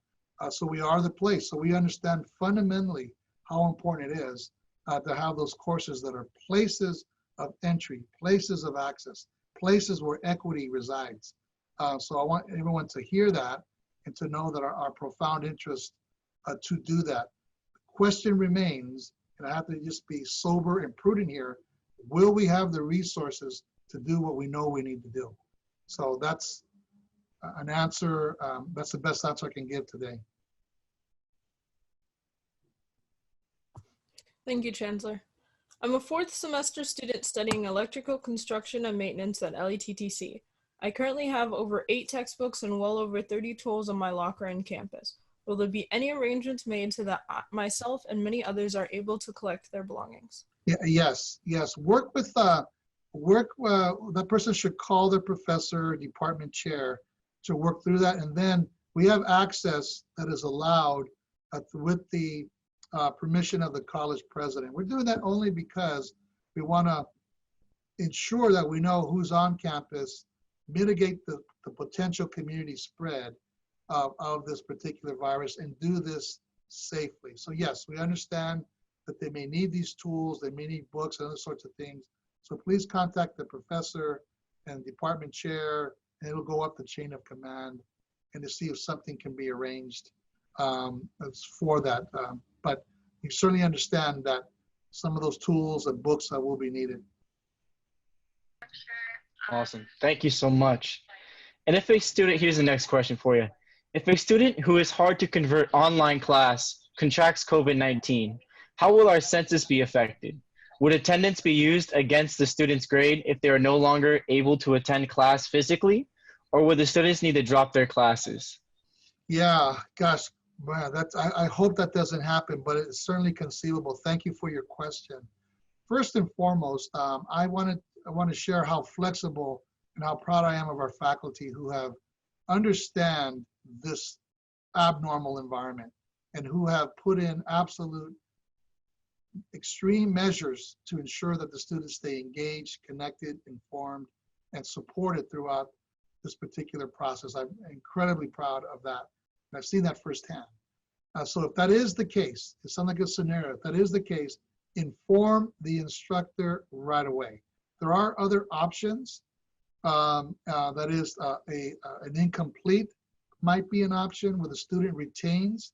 So we are the place. So we understand fundamentally how important it is to have those courses that are places of entry, places of access, places where equity resides. So I want everyone to hear that and to know that our profound interest to do that. The question remains, and I have to just be sober and prudent here, will we have the resources to do what we know we need to do? So that's an answer, that's the best answer I can give today. Thank you, Chancellor. I'm a fourth semester student studying electrical construction and maintenance at LETTC. I currently have over 8 textbooks and well over 30 tools on my locker on campus. Will there be any arrangements made so that myself and many others are able to collect their belongings? Yeah, yes. Work with, that person should call their professor, department chair to work through that. And then we have access that is allowed with the permission of the college president. We're doing that only because we want to ensure that we know who's on campus, mitigate the potential community spread of this particular virus, and do this safely. So yes, we understand that they may need these tools, they may need books and other sorts of things. So please contact the professor and department chair, and it'll go up the chain of command and to see if something can be arranged for that. But you certainly understand that some of those tools and books will be needed. Awesome. Thank you so much. And if a student, here's the next question for you. If a student who is hard to convert online class contracts COVID-19, how will our census be affected? Would attendance be used against the student's grade if they are no longer able to attend class physically? Or would the students need to drop their classes? Yeah, gosh, man, I hope that doesn't happen, but it's certainly conceivable. Thank you for your question. First and foremost, I want to share how flexible and how proud I am of our faculty who have understand this abnormal environment and who have put in absolute extreme measures to ensure that the students stay engaged, connected, informed, and supported throughout this particular process. I'm incredibly proud of that. And I've seen that firsthand. So if that is the case, it sounds like a scenario, if that is the case, inform the instructor right away. There are other options. That is an incomplete might be an option where the student retains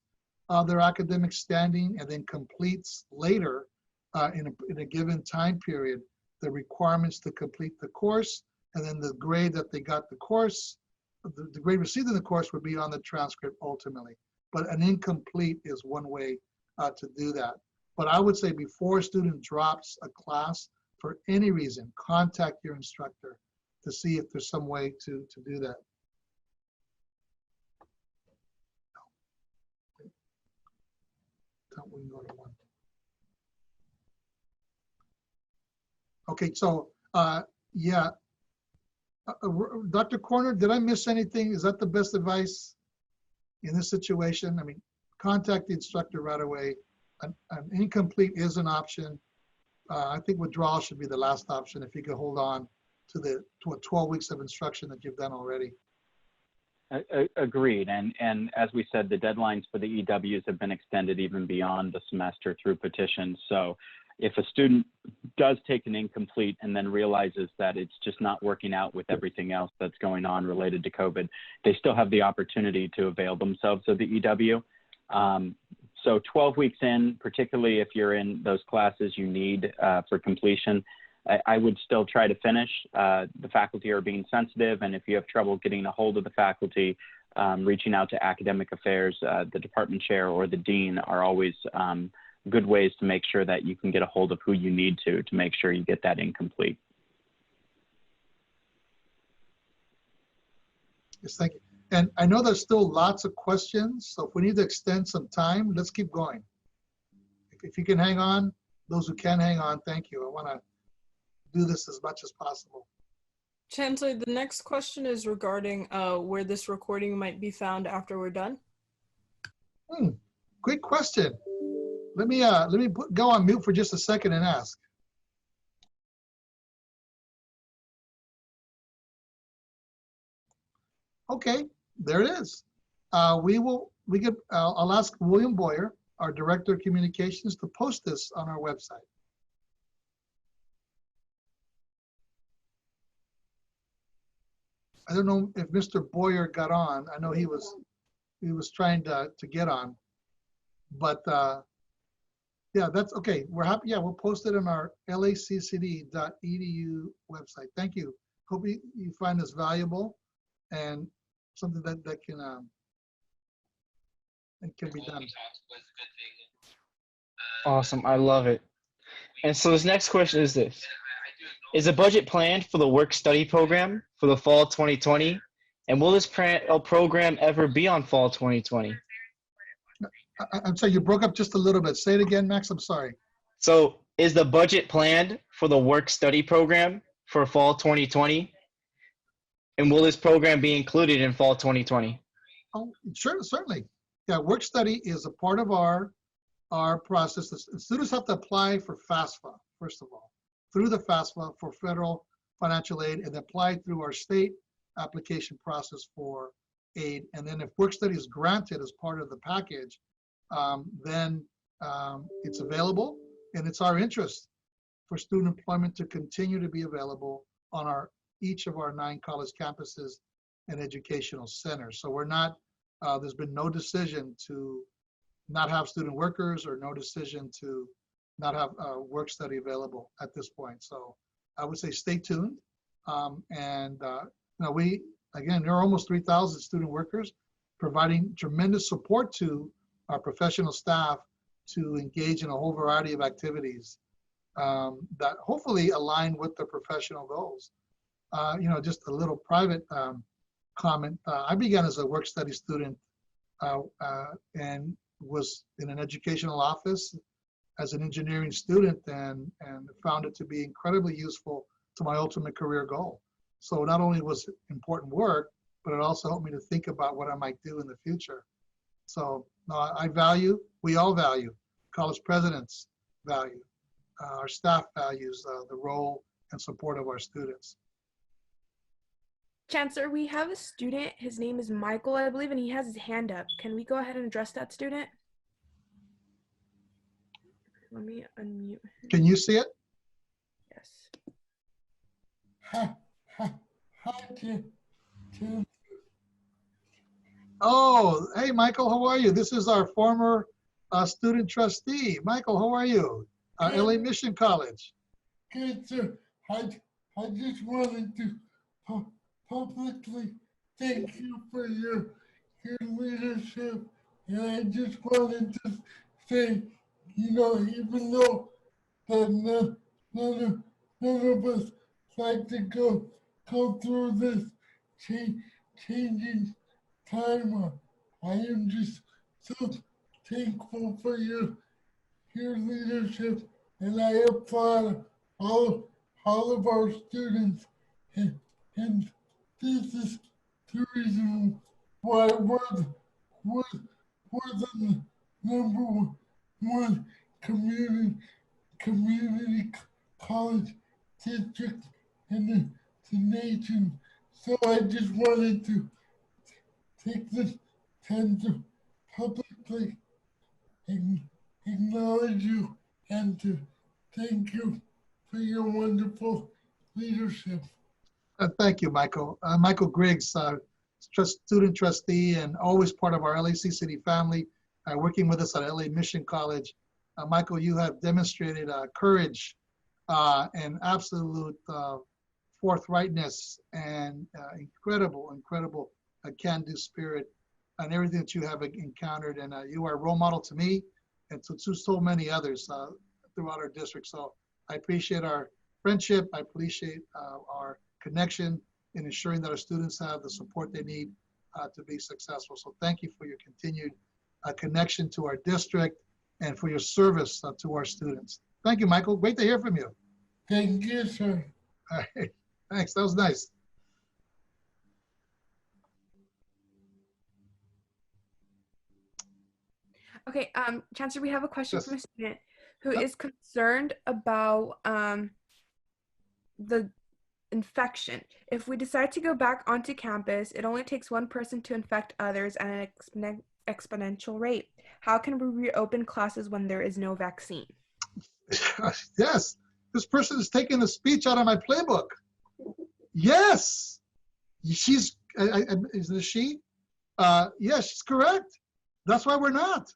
their academic standing and then completes later in a given time period the requirements to complete the course, and then the grade that they got the course, the grade received in the course would be on the transcript ultimately. But an incomplete is one way to do that. But I would say before a student drops a class for any reason, contact your instructor to see if there's some way to do that. We can go to one. Okay, so yeah, Dr. Corner, did I miss anything? Is that the best advice in this situation? I mean, contact the instructor right away. An incomplete is an option. I think withdrawal should be the last option if you could hold on to 12 weeks of instruction that you've done already. Agreed. And as we said, the deadlines for the EWs have been extended even beyond the semester through petitions. So if a student does take an incomplete and then realizes that it's just not working out with everything else that's going on related to COVID, they still have the opportunity to avail themselves of the EW. So 12 weeks in, particularly if you're in those classes you need for completion, I would still try to finish. The faculty are being sensitive, and if you have trouble getting a hold of the faculty, reaching out to academic affairs, the department chair or the dean are always good ways to make sure that you can get a hold of who you need to make sure you get that incomplete. Yes, thank you. And I know there's still lots of questions, so if we need to extend some time, let's keep going. If you can hang on, those who can hang on, thank you. I want to do this as much as possible. Chancellor, the next question is regarding where this recording might be found after we're done. Quick question. Let me go on mute for just a second and ask. Okay, there it is. I'll ask William Boyer, our Director of Communications, to post this on our website. I don't know if Mr. Boyer got on. I know he was trying to get on, but yeah, that's okay. We're happy. Yeah, we'll post it on our laccd.edu website. Thank you. Hope you find this valuable and something that can be done. Awesome. I love it. And so this next question is this. Is a budget planned for the work-study program for the fall 2020? And will this program ever be on fall 2020? I'm sorry, you broke up just a little bit. Say it again, Max. I'm sorry. So is the budget planned for the work-study program for fall 2020? And will this program be included in fall 2020? Oh, sure, certainly. Yeah, work study is a part of our process. The students have to apply for FAFSA, first of all, through the FAFSA for federal financial aid, and apply through our state application process for aid. And then if work study is granted as part of the package, then it's available, and it's our interest for student employment to continue to be available on each of our 9 college campuses and educational centers. So we're not, there's been no decision to not have student workers or no decision to not have work study available at this point. So I would say stay tuned. Again, there are almost 3,000 student workers providing tremendous support to our professional staff to engage in a whole variety of activities that hopefully align with their professional goals. Just a little private comment. I began as a work study student and was in an educational office as an engineering student and found it to be incredibly useful to my ultimate career goal. So not only was it important work, but it also helped me to think about what I might do in the future. So we all value, college presidents value, our staff values the role and support of our students. Chancellor, we have a student. His name is Michael, I believe, and he has his hand up. Can we go ahead and address that student? Let me unmute him. Can you see it? Yes. Hi, Oh, hey, Michael, how are you? This is our former student trustee. Michael, how are you? LA Mission College. good sir. I just wanted to publicly thank you for your leadership, and I just wanted to say, even though that none of us like to go through this changing time, I am just so thankful for your leadership, and I applaud all of our students, and this is the reason why we're the number one community college district in the nation. So I just wanted to take this time to publicly acknowledge you and to thank you for your wonderful leadership. Thank you, Michael. Michael Griggs, student trustee and always part of our LAC City family, working with us at LA Mission College. Michael, you have demonstrated courage and absolute forthrightness and incredible can-do spirit and everything that you have encountered. And you are a role model to me and to so many others throughout our district. So I appreciate our friendship. I appreciate our connection in ensuring that our students have the support they need to be successful. So thank you for your continued connection to our district and for your service to our students. Thank you, Michael. Great to hear from you. Thank you, sir. All right. Thanks. That was nice. Okay, Chancellor, we have a question Yes. from a student who Yep. is concerned about the infection. If we decide to go back onto campus, it only takes one person to infect others at an exponential rate. How can we reopen classes when there is no vaccine? Yes, this person is taking the speech out of my playbook. Yes, she's, is it she? Yes, she's correct. That's why we're not.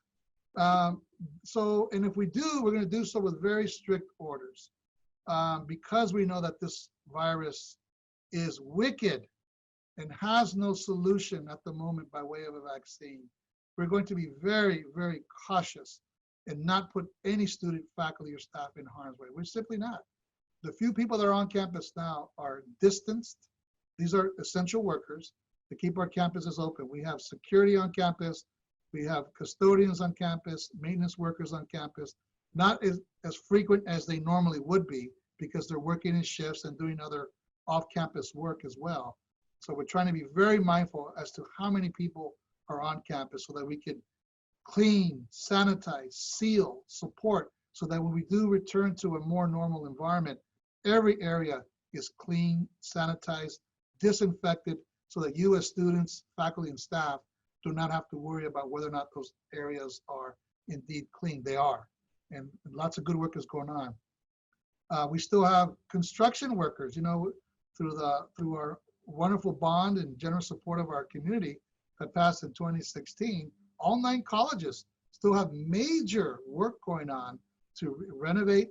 And if we do, we're going to do so with very strict orders, because we know that this virus is wicked and has no solution at the moment by way of a vaccine. We're going to be very, very cautious and not put any student, faculty, or staff in harm's way. We're simply not. The few people that are on campus now are distanced. These are essential workers to keep our campuses open. We have security on campus. We have custodians on campus, maintenance workers on campus, not as frequent as they normally would be because they're working in shifts and doing other off-campus work as well. So we're trying to be very mindful as to how many people are on campus so that we can clean, sanitize, seal, support, so that when we do return to a more normal environment, every area is clean, sanitized, disinfected, so that you as students, faculty, and staff do not have to worry about whether or not those areas are indeed clean. They are, and lots of good work is going on. We still have construction workers, through our wonderful bond and generous support of our community that passed in 2016. All 9 colleges still have major work going on to renovate,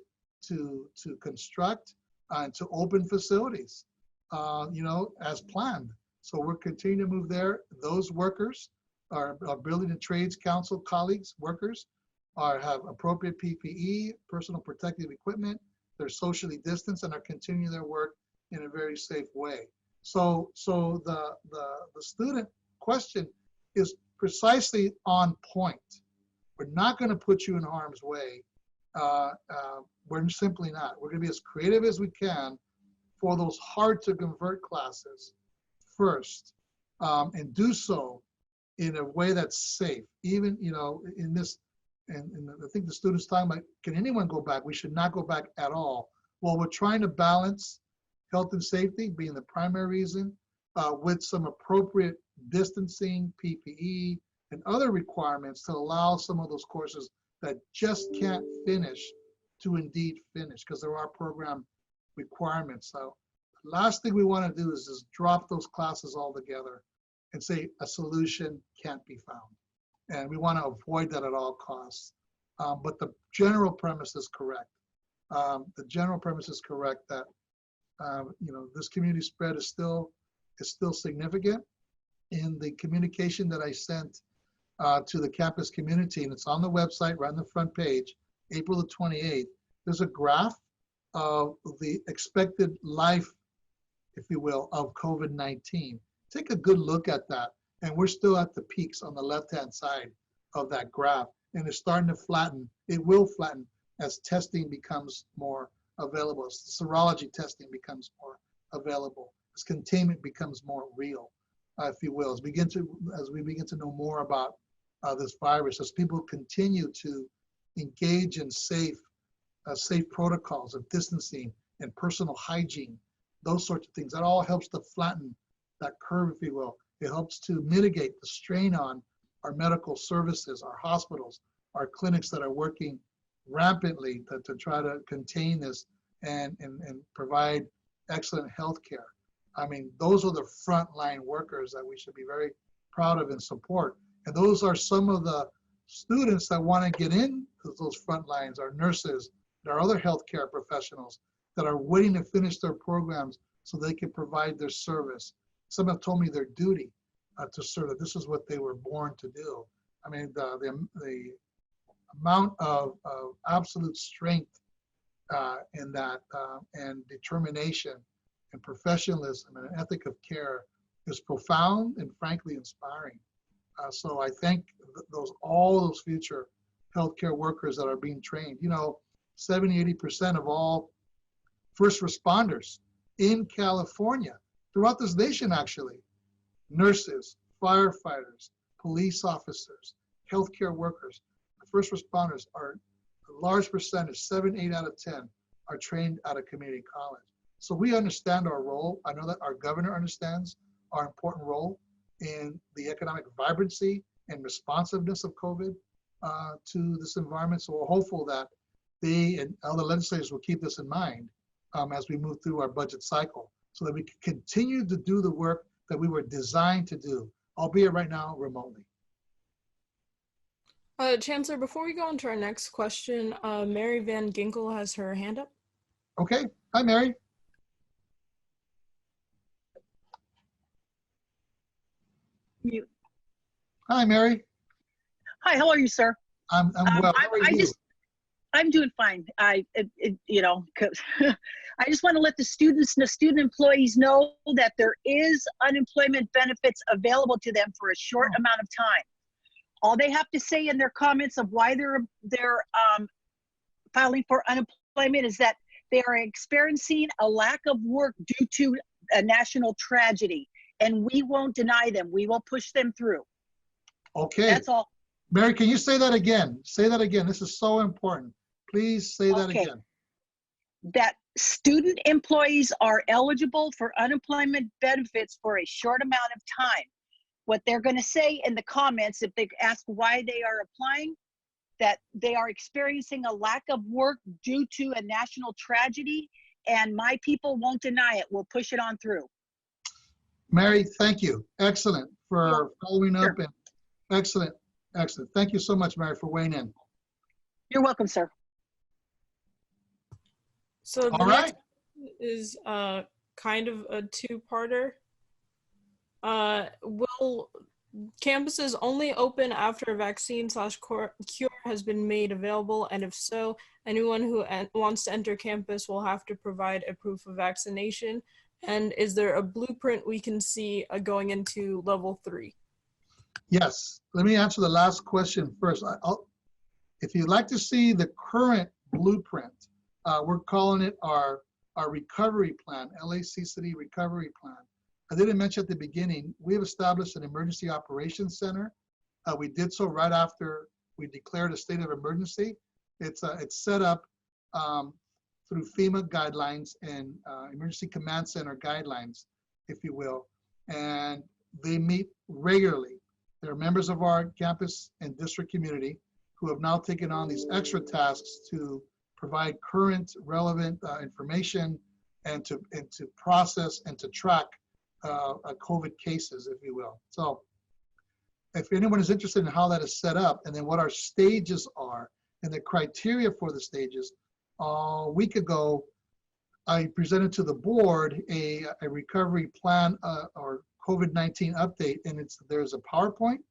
to construct, and to open facilities, as planned. So we're continuing to move there. Those workers, our Building and Trades Council colleagues, workers, have appropriate PPE, personal protective equipment. They're socially distanced and are continuing their work in a very safe way. So the student question is precisely on point. We're not going to put you in harm's way. We're simply not. We're going to be as creative as we can for those hard to convert classes first, and do so in a way that's safe. Even, in this, and I think the students talking about, can anyone go back? We should not go back at all. Well, we're trying to balance health and safety being the primary reason, with some appropriate distancing, PPE, and other requirements to allow some of those courses that just can't finish to indeed finish, because there are program requirements. So the last thing we want to do is just drop those classes altogether and say a solution can't be found. And we want to avoid that at all costs. But the general premise is correct. The general premise is correct that this community spread is still significant. In the communication that I sent to the campus community, and it's on the website right on the front page, April the 28th, there's a graph of the expected life, if you will, of COVID-19. Take a good look at that. And we're still at the peaks on the left-hand side of that graph. And it's starting to flatten. It will flatten as testing becomes more available, as serology testing becomes more available, as containment becomes more real, if you will, as we begin to know more about this virus, as people continue to engage in safe protocols of distancing and personal hygiene, those sorts of things. That all helps to flatten that curve, if you will. It helps to mitigate the strain on our medical services, our hospitals, our clinics that are working rampantly to try to contain this and provide excellent health care. I mean, those are the frontline workers that we should be very proud of and support. And those are some of the students that want to get into those front lines, our nurses, our other healthcare professionals that are waiting to finish their programs so they can provide their service. Some have told me their duty to serve, that this is what they were born to do. I mean, the amount of absolute strength in that and determination and professionalism and an ethic of care is profound and frankly inspiring. So I thank all those future healthcare workers that are being trained. 70–80% of all first responders in California, throughout this nation actually, nurses, firefighters, police officers, healthcare workers, first responders are a large percentage, 7, 8 out of 10, are trained at a community college. So we understand our role. I know that our governor understands our important role in the economic vibrancy and responsiveness of COVID to this environment. So we're hopeful that they and other legislators will keep this in mind as we move through our budget cycle, so that we can continue to do the work that we were designed to do, albeit right now remotely. Chancellor, before we go on to our next question, Mary Van Ginkel has her hand up. Okay, hi Mary. Mute. Hi Mary. Hi, how are you, sir? I'm well. How are you? I'm doing fine. You know, 'cause I just want to let the students and the student employees know that there is unemployment benefits available to them for a short amount of time. All they have to say in their comments of why they're filing for unemployment is that they are experiencing a lack of work due to a national tragedy, and we won't deny them. We will push them through. Okay. That's all. Mary, can you say that again? Say that again. This is so important. Please say that Okay. again. That student employees are eligible for unemployment benefits for a short amount of time. What they're going to say in the comments, if they ask why they are applying, that they are experiencing a lack of work due to a national tragedy, and my people won't deny it. We'll push it on through. Mary, thank you. Excellent for following up. Sure. And excellent, excellent. Thank you so much, Mary, for weighing in. You're welcome, sir. So the All next right. is kind of a two-parter. Will campuses only open after a vaccine/cure has been made available? And if so, anyone who wants to enter campus will have to provide a proof of vaccination. And is there a blueprint we can see going into level 3? Yes. Let me answer the last question first. If you'd like to see the current blueprint, we're calling it our recovery plan, LACCD recovery plan. I didn't mention at the beginning, we have established an emergency operations center. We did so right after we declared a state of emergency. It's set up through FEMA guidelines and emergency command center guidelines, if you will, and they meet regularly. There are members of our campus and district community who have now taken on these extra tasks to provide current, relevant information and to process and to track COVID cases, if you will. So if anyone is interested in how that is set up and then what our stages are and the criteria for the stages, a week ago, I presented to the board a recovery plan or COVID-19 update, and there's a PowerPoint.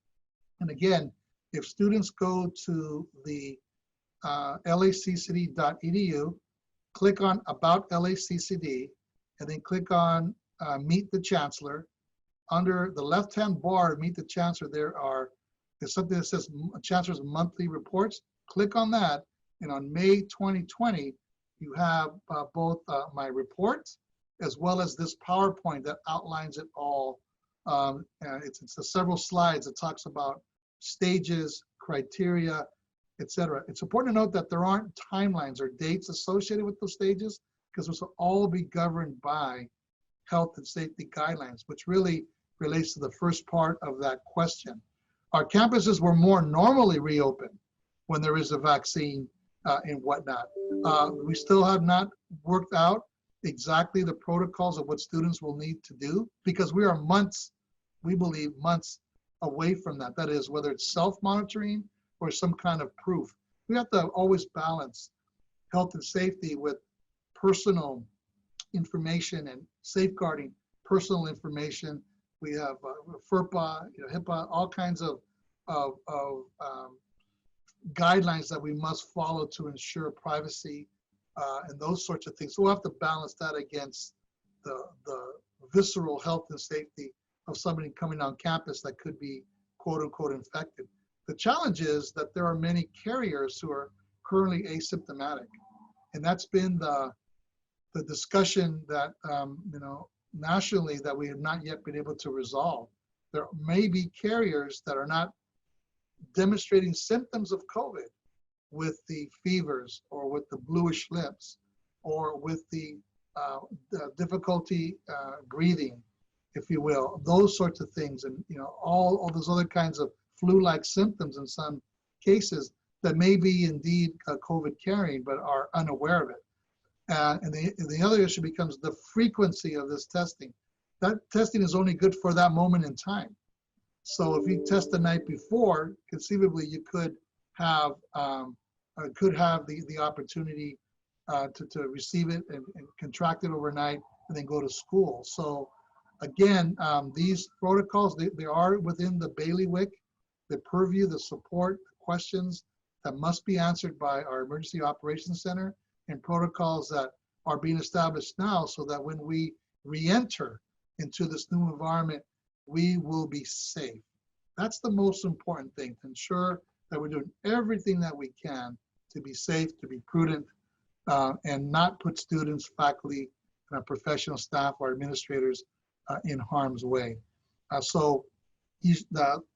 And again, if students go to the laccd.edu, click on About LACCD, and then click on Meet the Chancellor. Under the left-hand bar, Meet the Chancellor, there's something that says Chancellor's monthly reports. Click on that, and on May 2020, you have both my report as well as this PowerPoint that outlines it all. It's several slides that talks about stages, criteria, etc. It's important to note that there aren't timelines or dates associated with those stages, because this will all be governed by health and safety guidelines, which really relates to the first part of that question. Our campuses were more normally reopened when there is a vaccine and whatnot. We still have not worked out exactly the protocols of what students will need to do, because we are months, we believe months away from that. That is, whether it's self-monitoring or some kind of proof. We have to always balance health and safety with personal information and safeguarding personal information. We have FERPA, HIPAA, all kinds of guidelines that we must follow to ensure privacy and those sorts of things. So we'll have to balance that against the visceral health and safety of somebody coming on campus that could be quote unquote infected. The challenge is that there are many carriers who are currently asymptomatic. And that's been the discussion that, nationally that we have not yet been able to resolve. There may be carriers that are not demonstrating symptoms of COVID with the fevers or with the bluish lips or with the difficulty breathing, if you will, those sorts of things, and all those other kinds of flu-like symptoms in some cases that may be indeed COVID carrying but are unaware of it. And the other issue becomes the frequency of this testing. That testing is only good for that moment in time. So if you test the night before, conceivably you could have the opportunity to receive it and contract it overnight and then go to school. So again, these protocols, they are within the bailiwick, the purview, the support, the questions that must be answered by our Emergency Operations Center, and protocols that are being established now so that when we re-enter into this new environment, we will be safe. That's the most important thing, to ensure that we're doing everything that we can to be safe, to be prudent, and not put students, faculty, and our professional staff or administrators in harm's way. So you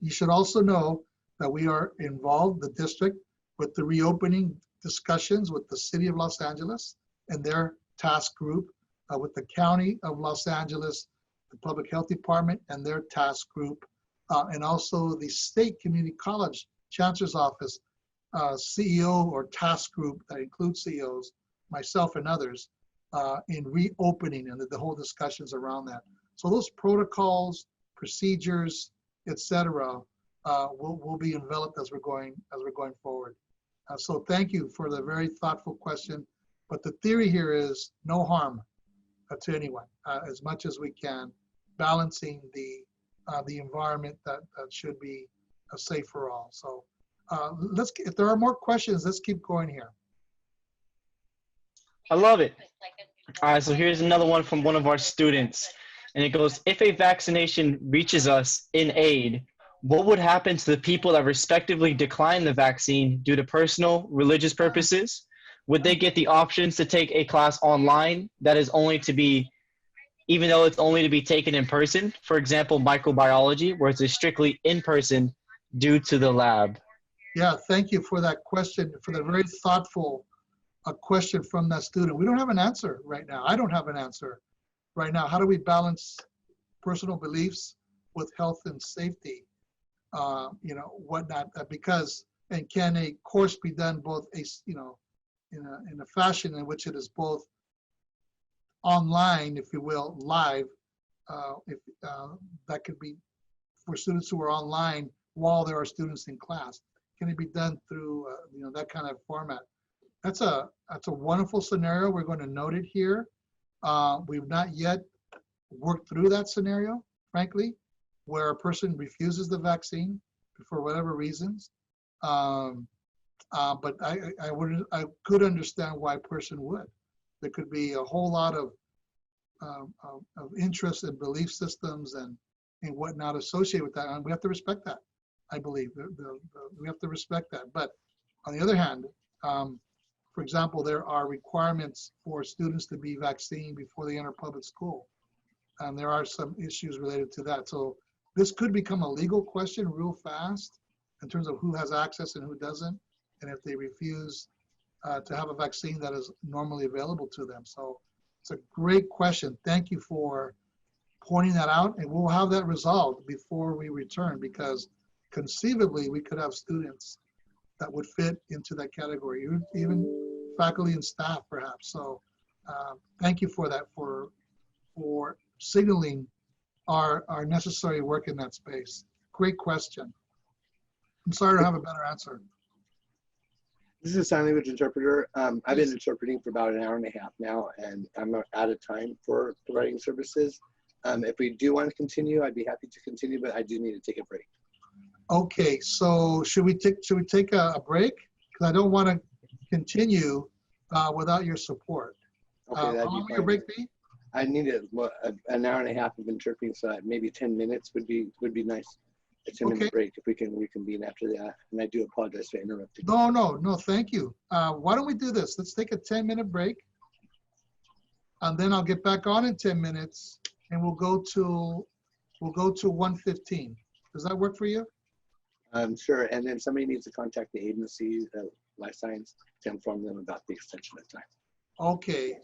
should also know that we are involved, the district, with the reopening discussions with the City of Los Angeles and their task group, with the County of Los Angeles, the Public Health Department and their task group, and also the State Community College Chancellor's Office CEO or task group that includes CEOs, myself and others, in reopening and the whole discussions around that. So those protocols, procedures, etc., will be enveloped as we're going forward. So thank you for the very thoughtful question. But the theory here is no harm to anyone, as much as we can, balancing the environment that should be safe for all. So if there are more questions, let's keep going here. I love it. All right, so here's another one from one of our students. And it goes, if a vaccination reaches us in aid, what would happen to the people that respectively decline the vaccine due to personal, religious purposes? Would they get the options to take a class online that is only to be, even though it's only to be taken in person? For example, microbiology, where it's strictly in person due to the lab. Yeah, thank you for that question, for the very thoughtful question from that student. We don't have an answer right now. I don't have an answer right now. How do we balance personal beliefs with health and safety? Whatnot, because, and can a course be done both, in a fashion in which it is both online, if you will, live, that could be for students who are online while there are students in class. Can it be done through, that kind of format? That's a wonderful scenario. We're going to note it here. We've not yet worked through that scenario, frankly, where a person refuses the vaccine for whatever reasons. But I could understand why a person would. There could be a whole lot of interest and belief systems and whatnot associated with that, and we have to respect that. I believe we have to respect that. But on the other hand, for example, there are requirements for students to be vaccinated before they enter public school, and there are some issues related to that. So this could become a legal question real fast in terms of who has access and who doesn't, and if they refuse to have a vaccine that is normally available to them. So it's a great question. Thank you for pointing that out, and we'll have that resolved before we return, because conceivably we could have students that would fit into that category, even faculty and staff perhaps. So thank you for that, for signaling our necessary work in that space. Great question. I'm sorry I don't have a better answer. This is a sign language interpreter. I've been interpreting for about an hour and a half now, and I'm out of time for providing services. If we do want to continue, I'd be happy to continue, but I do need to take a break. Okay, so should we take a break? Because I don't want to continue without your support. Okay, how that'd long be will your fine. break be? I need an hour and a half of interpreting, so maybe 10 minutes would be nice. A 10-minute break if we can reconvene after that. And I do apologize for interrupting. No, thank you. Why don't we do this? Let's take a 10-minute break, and then I'll get back on in 10 minutes, and we'll go to 1:15. Does that work for you? Sure, and then somebody needs to contact the agency, Life Science, to inform them about the extension of time. Okay,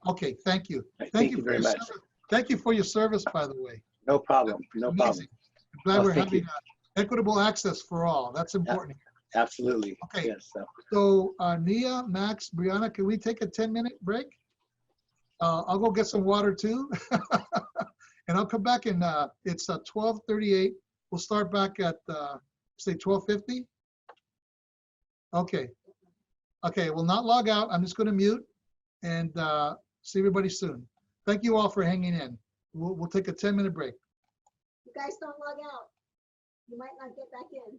okay, thank you. Right, Thank thank you you for very your much. service. Thank you for your service, by the way. No problem, no problem. Amazing. I'm glad Oh, we're thank having you. equitable access for all. That's important. Absolutely. Okay. Yes. So Nia, Max, Briana, can we take a 10-minute break? I'll go get some water too. And I'll come back and it's 12:38. We'll start back at say 12:50. Okay. Okay, we'll not log out. I'm just going to mute and see everybody soon. Thank you all for hanging in. We'll take a 10-minute break. You guys don't log out. You might not get back in.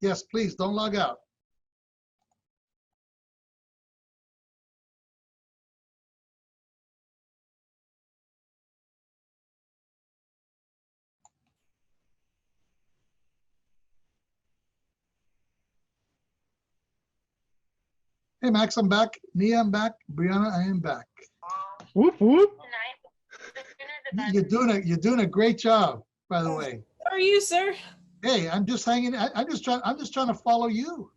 Yes, please don't log out. Hey, Max, I'm back. Nia, I'm back. Briana, I am back. Whoop, whoop. You're doing a great job, by the way. How are you, sir? Hey, I'm just hanging. I'm just trying to follow you.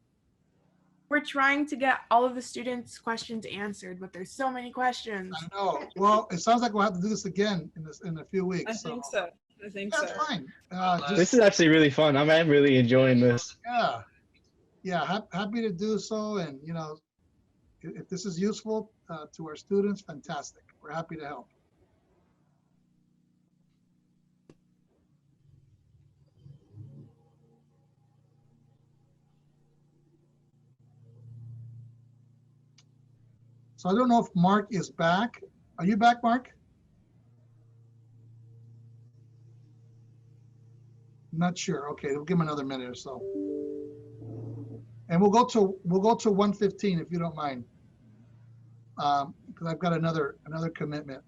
We're trying to get all of the students' questions answered, but there's so many questions. I know. Well, it sounds like we'll have to do this again in a few weeks. I think so. I think That's so. fine. This is actually really fun. I'm really enjoying this. Yeah. Happy to do so. And you know, if this is useful to our students, fantastic. We're happy to help. So I don't know if Mark is back. Are you back, Mark? Not sure. Okay, we'll give him another minute or so. And we'll go to 1:15 if you don't mind, because I've got another commitment.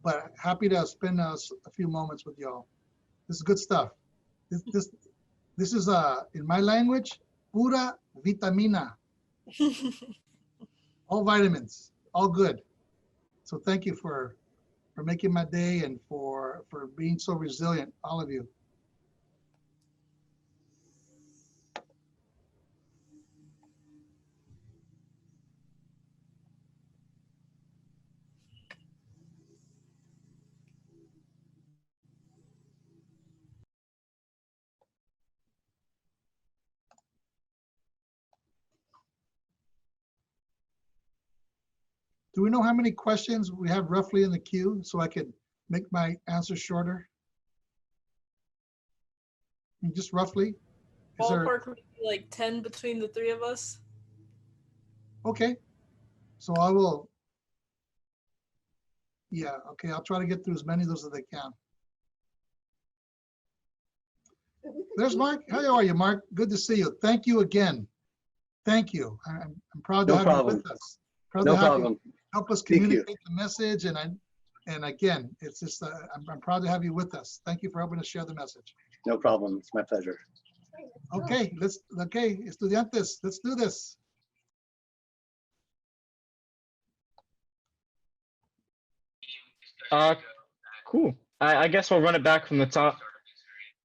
But happy to spend a few moments with y'all. This is good stuff. This is in my language, pura vitamina. All vitamins, all good. So thank you for making my day and for being so resilient, all of you. Do we know how many questions we have roughly in the queue so I could make my answer shorter? Just roughly? Ballpark would be like 10 between the three of us. Okay. So I will, yeah, okay, I'll try to get through as many of those as I can. There's Mark. How are you, Mark? Good to see you. Thank you again. Thank you. I'm proud to have you with us. Proud to have you help us communicate the message. And again, it's just, I'm proud to have you with us. Thank you for helping us share the message. No problem. It's my pleasure. Okay, estudiantes, let's do this. Cool. I guess we'll run it back from the top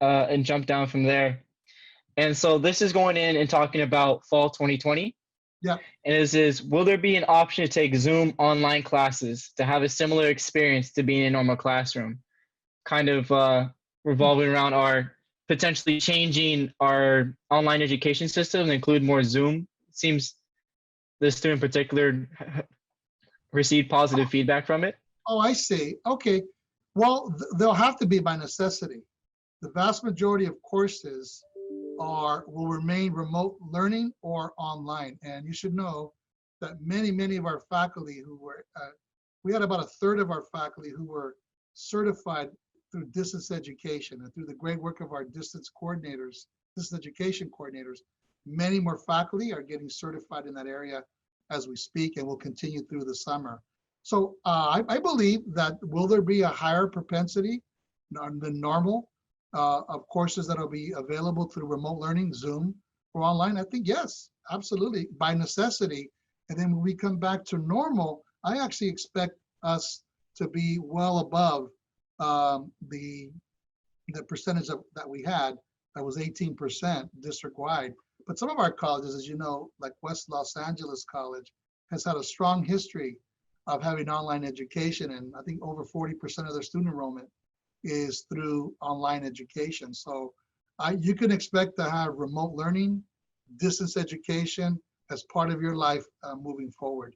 and jump down from there. And so this is going in and talking about fall 2020. Yeah. And this is, will there be an option to take Zoom online classes to have a similar experience to being in a normal classroom? Kind of revolving around our potentially changing our online education system and include more Zoom. It seems this student in particular received positive feedback from it. Oh, I see. Okay. Well, they'll have to be by necessity. The vast majority of courses will remain remote learning or online. And you should know that many of our faculty who were, we had about a third of our faculty who were certified through distance education and through the great work of our distance coordinators, distance education coordinators. Many more faculty are getting certified in that area as we speak and will continue through the summer. So I believe that will there be a higher propensity than normal of courses that will be available through remote learning, Zoom or online? I think yes, absolutely, by necessity. And then when we come back to normal, I actually expect us to be well above the percentage that we had That was 18% district-wide. But some of our colleges, as you know, like West Los Angeles College, has had a strong history of having online education. And I think over 40% of their student enrollment is through online education. So you can expect to have remote learning, distance education as part of your life moving forward.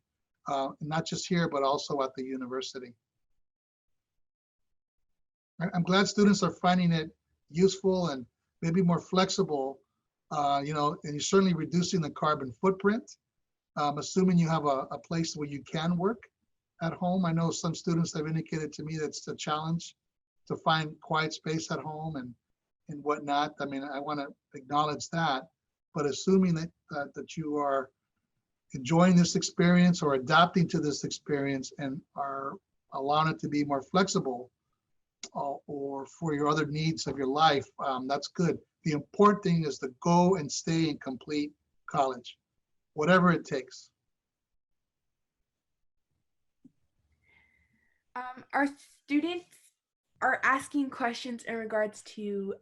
Not just here, but also at the university. I'm glad students are finding it useful and maybe more flexible, and you're certainly reducing the carbon footprint. Assuming you have a place where you can work at home. I know some students have indicated to me that's a challenge to find quiet space at home and whatnot. I mean, I want to acknowledge that, but assuming that you are enjoying this experience or adapting to this experience and are allowing it to be more flexible or for your other needs of your life, that's good. The important thing is to go and stay and complete college, whatever it takes. Our students are asking questions in regards to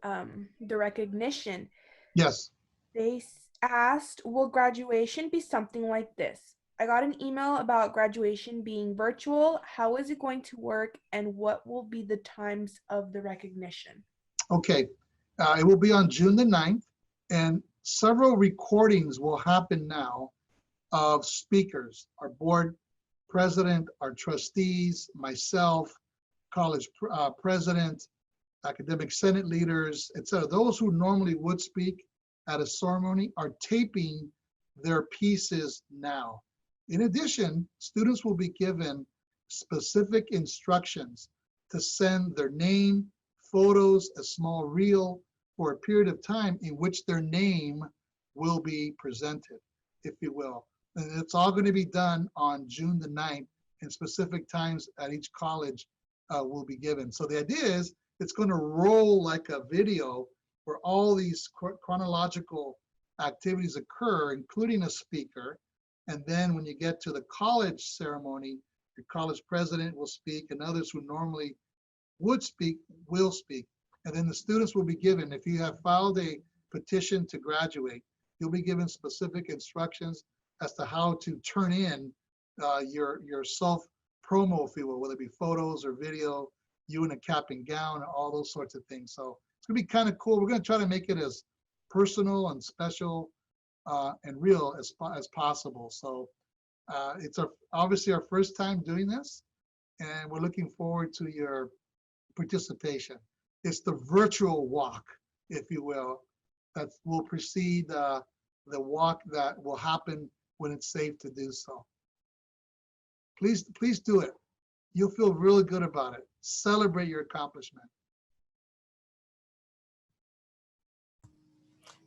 the recognition. Yes. They asked, will graduation be something like this? I got an email about graduation being virtual. How is it going to work, and what will be the times of the recognition? Okay, it will be on June the 9th, and several recordings will happen now of speakers, our board president, our trustees, myself, college president, academic senate leaders, etc. Those who normally would speak at a ceremony are taping their pieces now. In addition, students will be given specific instructions to send their name, photos, a small reel for a period of time in which their name will be presented, if you will. And it's all going to be done on June the 9th, and specific times at each college will be given. So the idea is it's going to roll like a video where all these chronological activities occur, including a speaker. And then when you get to the college ceremony, your college president will speak, and others who normally would speak will speak. And then the students will be given, if you have filed a petition to graduate, you'll be given specific instructions as to how to turn in your self promo, if you will, whether it be photos or video, you in a cap and gown, all those sorts of things. So it's gonna be kind of cool. We're gonna try to make it as personal and special and real as possible. So it's obviously our first time doing this, and we're looking forward to your participation. It's the virtual walk, if you will, that will precede the walk that will happen when it's safe to do so. Please do it. You'll feel really good about it. Celebrate your accomplishment.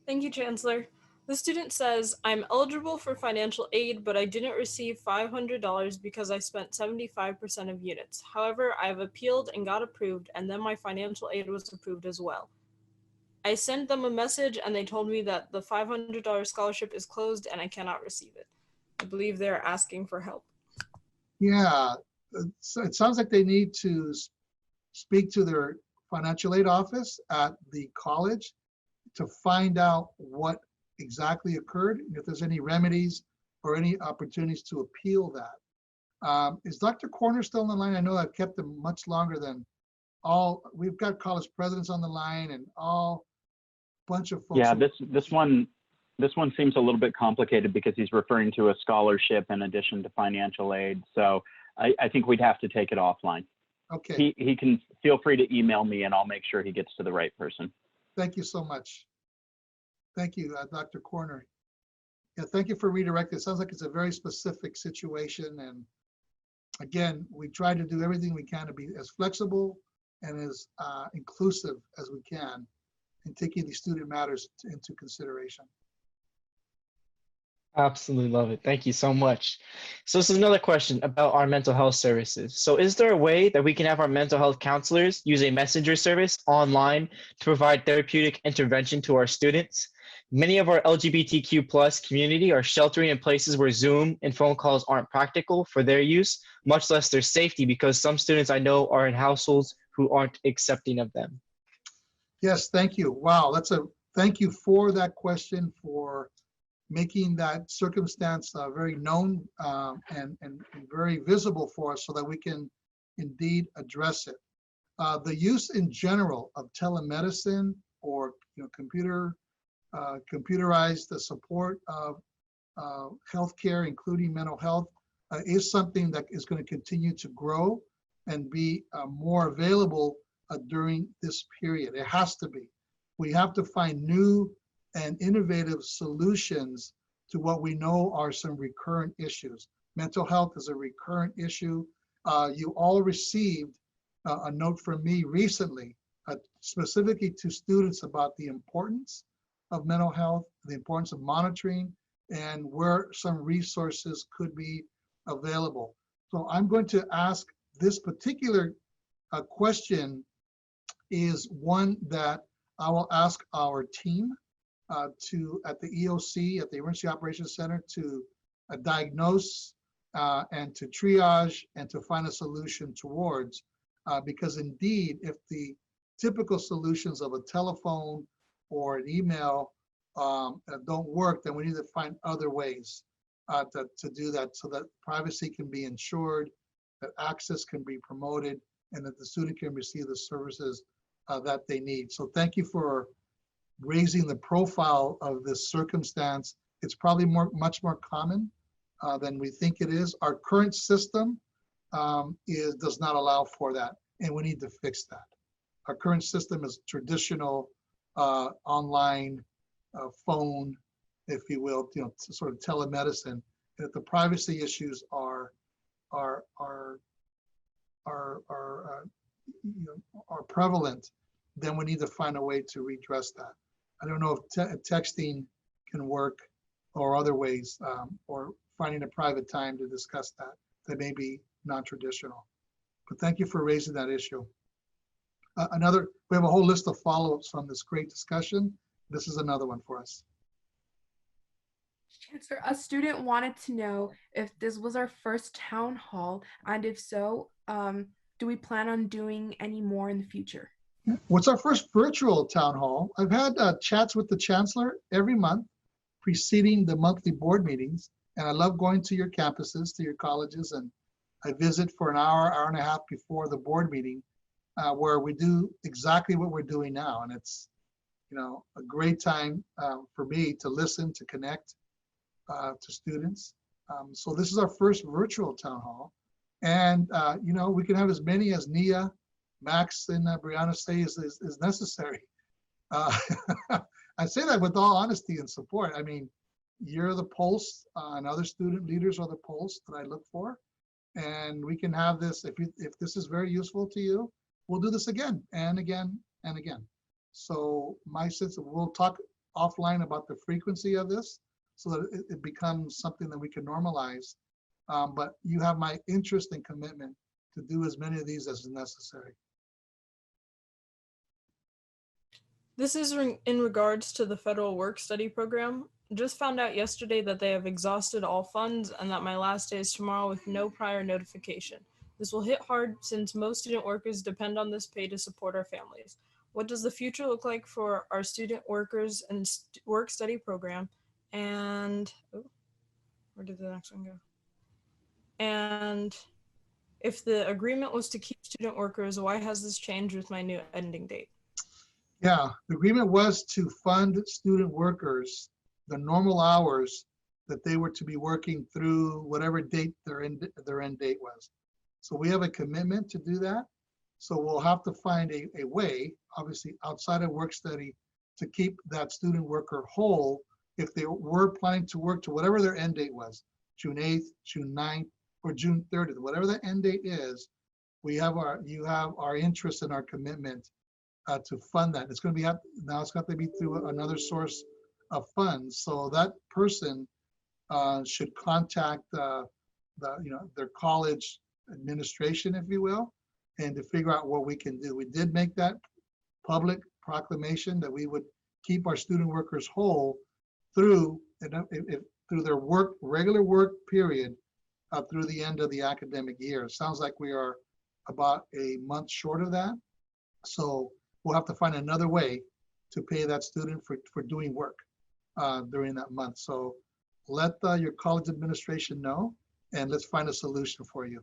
Thank you, Chancellor. The student says, I'm eligible for financial aid, but I didn't receive $500 because I spent 75% of units. However, I have appealed and got approved, and then my financial aid was approved as well. I sent them a message and they told me that the $500 scholarship is closed and I cannot receive it. I believe they're asking for help. Yeah, so it sounds like they need to speak to their financial aid office at the college to find out what exactly occurred, if there's any remedies or any opportunities to appeal that. Is Dr. Corner still on the line? I know I've kept him much longer than we've got college presidents on the line and all bunch of folks. Yeah, this one seems a little bit complicated because he's referring to a scholarship in addition to financial aid. So I think we'd have to take it offline. Okay. He can feel free to email me and I'll make sure he gets to the right person. Thank you so much. Thank you, Dr. Corner. Yeah, thank you for redirecting. It sounds like it's a very specific situation. And again, we try to do everything we can to be as flexible and as inclusive as we can in taking these student matters into consideration. Absolutely love it. Thank you so much. So this is another question about our mental health services. So is there a way that we can have our mental health counselors use a messenger service online to provide therapeutic intervention to our students? Many of our LGBTQ plus community are sheltering in places where Zoom and phone calls aren't practical for their use, much less their safety, because some students I know are in households who aren't accepting of them. Yes, thank you. Wow, that's a thank you for that question, for making that circumstance very known and very visible for us so that we can indeed address it. The use in general of telemedicine or computerized support of healthcare, including mental health, is something that is going to continue to grow and be more available during this period. It has to be. We have to find new and innovative solutions to what we know are some recurrent issues. Mental health is a recurrent issue. You all received a note from me recently, specifically to students about the importance of mental health, the importance of monitoring, and where some resources could be available. So I'm going to ask this particular question is one that I will ask our team at the EOC, at the Emergency Operations Center, to diagnose and to triage and to find a solution towards, because indeed, if the typical solutions of a telephone or an email don't work, then we need to find other ways to do that so that privacy can be ensured, that access can be promoted, and that the student can receive the services that they need. So thank you for raising the profile of this circumstance. It's probably much more common than we think it is. Our current system does not allow for that, and we need to fix that. Our current system is traditional online phone, if you will, sort of telemedicine. And if the privacy issues are prevalent, then we need to find a way to redress that. I don't know if texting can work or other ways, or finding a private time to discuss that may be non-traditional. But thank you for raising that issue. We have a whole list of follow-ups from this great discussion. This is another one for us. Chancellor, a student wanted to know if this was our first town hall, and if so, do we plan on doing any more in the future? What's our first virtual town hall? I've had chats with the Chancellor every month preceding the monthly board meetings, and I love going to your campuses, to your colleges, and I visit for an hour, hour and a half before the board meeting, where we do exactly what we're doing now. And it's, a great time for me to listen, to connect to students. So this is our first virtual town hall. And, we can have as many as Nia, Max, and Briana say is necessary. I say that with all honesty and support. I mean, you're the pulse, and other student leaders are the pulse that I look for. And we can have this, if this is very useful to you, we'll do this again and again and again. So my sense of, we'll talk offline about the frequency of this so that it becomes something that we can normalize. But you have my interest and commitment to do as many of these as necessary. This is in regards to the federal work-study program. Just found out yesterday that they have exhausted all funds and that my last day is tomorrow with no prior notification. This will hit hard since most student workers depend on this pay to support our families. What does the future look like for our student workers and work-study program? And, where did the next one go? And if the agreement was to keep student workers, why has this changed with my new ending date? Yeah, the agreement was to fund student workers the normal hours that they were to be working through whatever date their end date was. So we have a commitment to do that. So we'll have to find a way, obviously outside of work study, to keep that student worker whole if they were planning to work to whatever their end date was, June 8th, June 9th, or June 30th, whatever the end date is. You have our interest and our commitment to fund that. It's going to be now. It's got to be through another source of funds. So that person should contact their college administration, if you will, and to figure out what we can do. We did make that public proclamation that we would keep our student workers whole through their regular work period through the end of the academic year. It sounds like we are about a month short of that. So we'll have to find another way to pay that student for doing work during that month. So let your college administration know, and let's find a solution for you.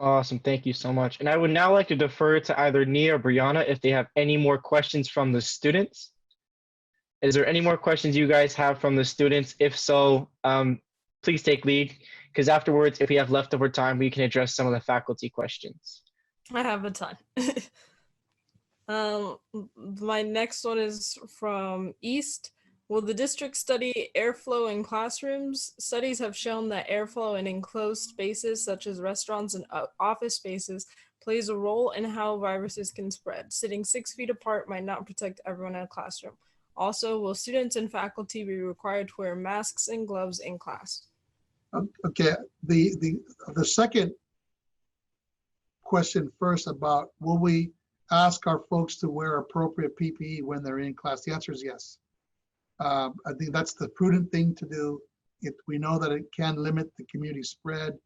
Awesome. Thank you so much. And I would now like to defer to either Nia or Briana if they have any more questions from the students. Is there any more questions you guys have from the students? If so, please take lead, because afterwards, if we have leftover time, we can address some of the faculty questions. I have a ton. My next one is from East. Will the district study airflow in classrooms? Studies have shown that airflow in enclosed spaces such as restaurants and office spaces plays a role in how viruses can spread. Sitting 6 feet apart might not protect everyone in a classroom. Also, will students and faculty be required to wear masks and gloves in class? Okay, the second question first about will we ask our folks to wear appropriate PPE when they're in class? The answer is yes. I think that's the prudent thing to do. We know that it can limit the community spread,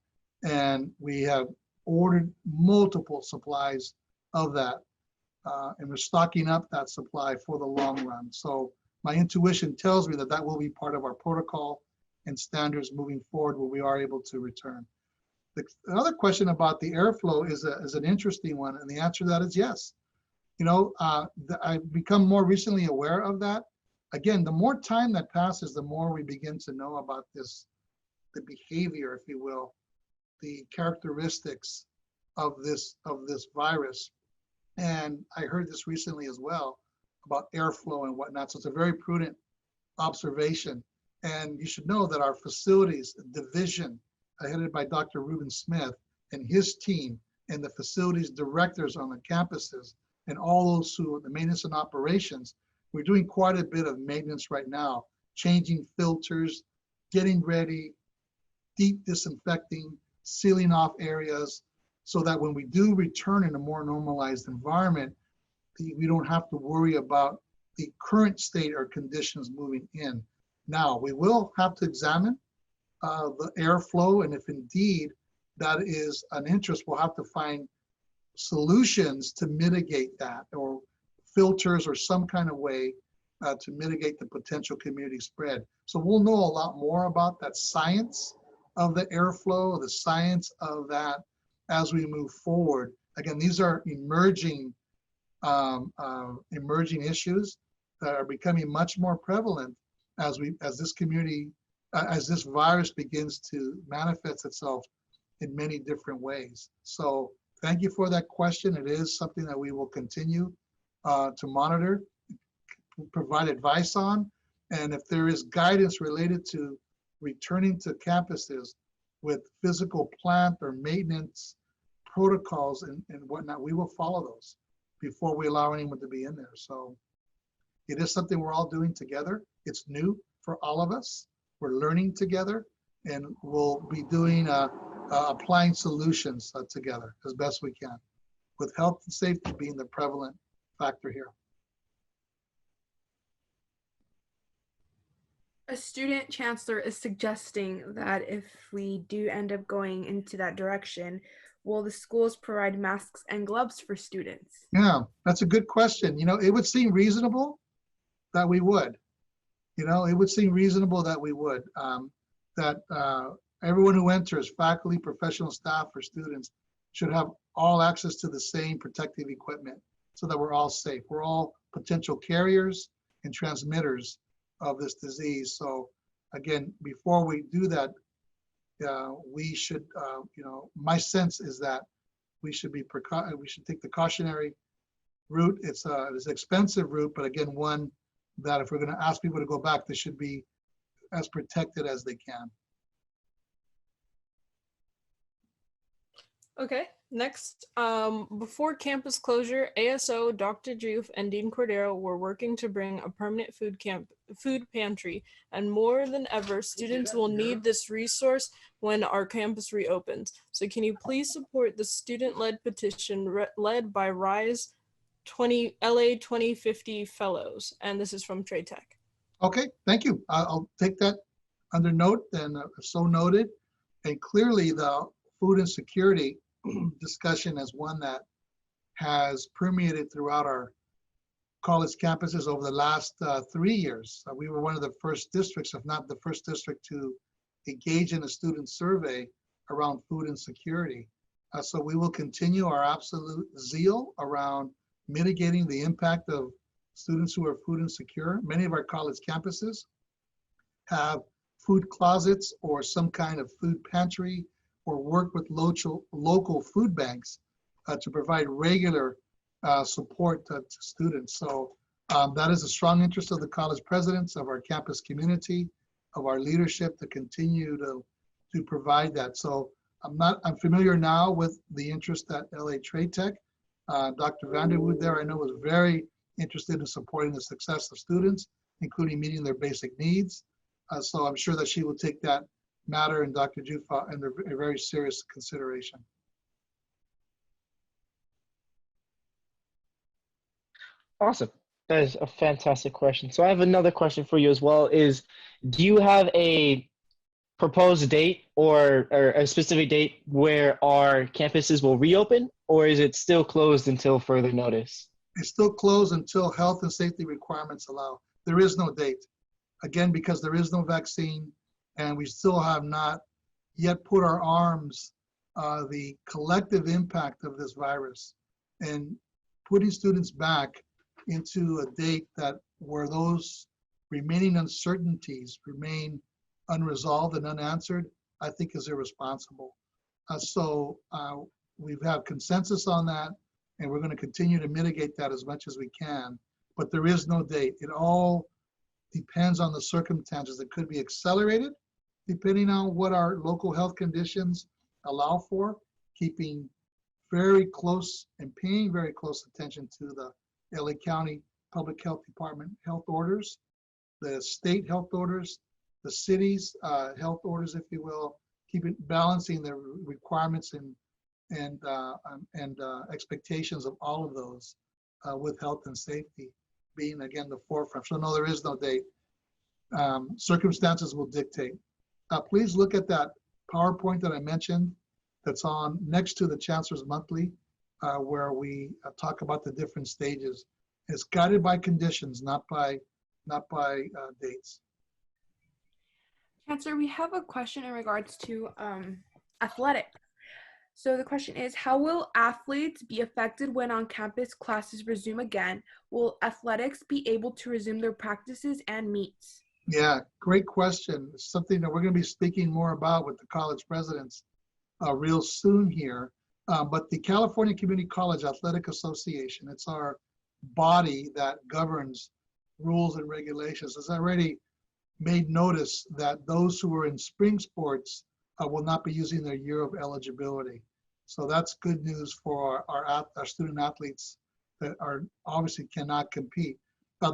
and we have ordered multiple supplies of that, and we're stocking up that supply for the long run. So my intuition tells me that that will be part of our protocol and standards moving forward when we are able to return. Another question about the airflow is an interesting one, and the answer to that is yes. You know, I've become more recently aware of that. Again, the more time that passes, the more we begin to know about this, the behavior, if you will, the characteristics of this virus. And I heard this recently as well about airflow and whatnot. So it's a very prudent observation. And you should know that our facilities division, headed by Dr. Ruben Smith and his team, and the facilities directors on the campuses, and all those who are the maintenance and operations, we're doing quite a bit of maintenance right now, changing filters, getting ready, deep disinfecting, sealing off areas, so that when we do return in a more normalized environment, we don't have to worry about the current state or conditions moving in. Now, we will have to examine the airflow, and if indeed that is an interest, we'll have to find solutions to mitigate that, or filters or some kind of way to mitigate the potential community spread. So we'll know a lot more about that science of the airflow, the science of that as we move forward. Again, these are emerging issues that are becoming much more prevalent as this virus begins to manifest itself in many different ways. So thank you for that question. It is something that we will continue to monitor, provide advice on, and if there is guidance related to returning to campuses with physical plant or maintenance protocols and whatnot, we will follow those before we allow anyone to be in there. So it is something we're all doing together. It's new for all of us. We're learning together, and we'll be doing applying solutions together as best we can, with health and safety being the prevalent factor here. A student chancellor is suggesting that if we do end up going into that direction, will the schools provide masks and gloves for students? Yeah, that's a good question. You know, it would seem reasonable that we would. You know, it would seem reasonable that we would. Everyone who enters, faculty, professional staff, or students, should have all access to the same protective equipment so that we're all safe. We're all potential carriers and transmitters of this disease. So again, before we do that, we should, you know, my sense is that we should take the cautionary route. It's an expensive route, but again, one that if we're going to ask people to go back, they should be as protected as they can. Okay, next, before campus closure, ASO, Dr. Juve, and Dean Cordero were working to bring a permanent food pantry, and more than ever, students will need this resource when our campus reopens. So can you please support the student-led petition led by RISE LA 2050 Fellows? And this is from Trade Tech. Okay, thank you. I'll take that under note, and so noted. And clearly the food insecurity discussion is one that has permeated throughout our college campuses over the last 3 years. We were one of the first districts, if not the first district, to engage in a student survey around food insecurity. So we will continue our absolute zeal around mitigating the impact of students who are food insecure. Many of our college campuses have food closets or some kind of food pantry, or work with local food banks to provide regular support to students. So that is a strong interest of the college presidents, of our campus community, of our leadership to continue to provide that. So I'm familiar now with the interest at LA Trade Tech. Dr. Vanderwood there, I know, was very interested in supporting the success of students, including meeting their basic needs. So I'm sure that she will take that matter and Dr. Jufa under a very serious consideration. Awesome. That is a fantastic question. So I have another question for you as well is, do you have a proposed date or a specific date where our campuses will reopen, or is it still closed until further notice? It's still closed until health and safety requirements allow. There is no date. Again, because there is no vaccine and we still have not yet put our arms, the collective impact of this virus and putting students back into a date that where those remaining uncertainties remain unresolved and unanswered, I think is irresponsible. So we've had consensus on that, and we're going to continue to mitigate that as much as we can, but there is no date. It all depends on the circumstances. It could be accelerated depending on what our local health conditions allow for, keeping very close and paying very close attention to the LA County Public Health Department health orders, the state health orders, the city's health orders, if you will, balancing the requirements and expectations of all of those with health and safety being, again, the forefront. So no, there is no date. Circumstances will dictate. Please look at that PowerPoint that I mentioned that's on next to the Chancellor's Monthly, where we talk about the different stages. It's guided by conditions, not by dates. Chancellor, we have a question in regards to athletics. So the question is, how will athletes be affected when on-campus classes resume again? Will athletics be able to resume their practices and meets? Yeah, great question. It's something that we're going to be speaking more about with the college presidents real soon here. But the California Community College Athletic Association, it's our body that governs rules and regulations, has already made notice that those who are in spring sports will not be using their year of eligibility. So that's good news for our student athletes that are obviously cannot compete.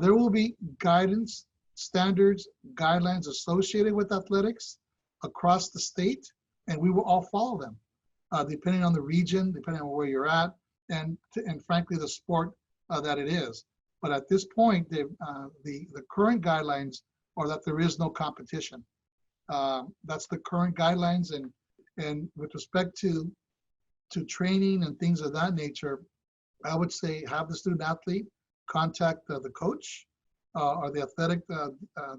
There will be guidance, standards, guidelines associated with athletics across the state, and we will all follow them, depending on the region, depending on where you're at, and frankly, the sport that it is. But at this point, the current guidelines are that there is no competition. That's the current guidelines, and with respect to training and things of that nature, I would say have the student athlete contact the coach or the athletic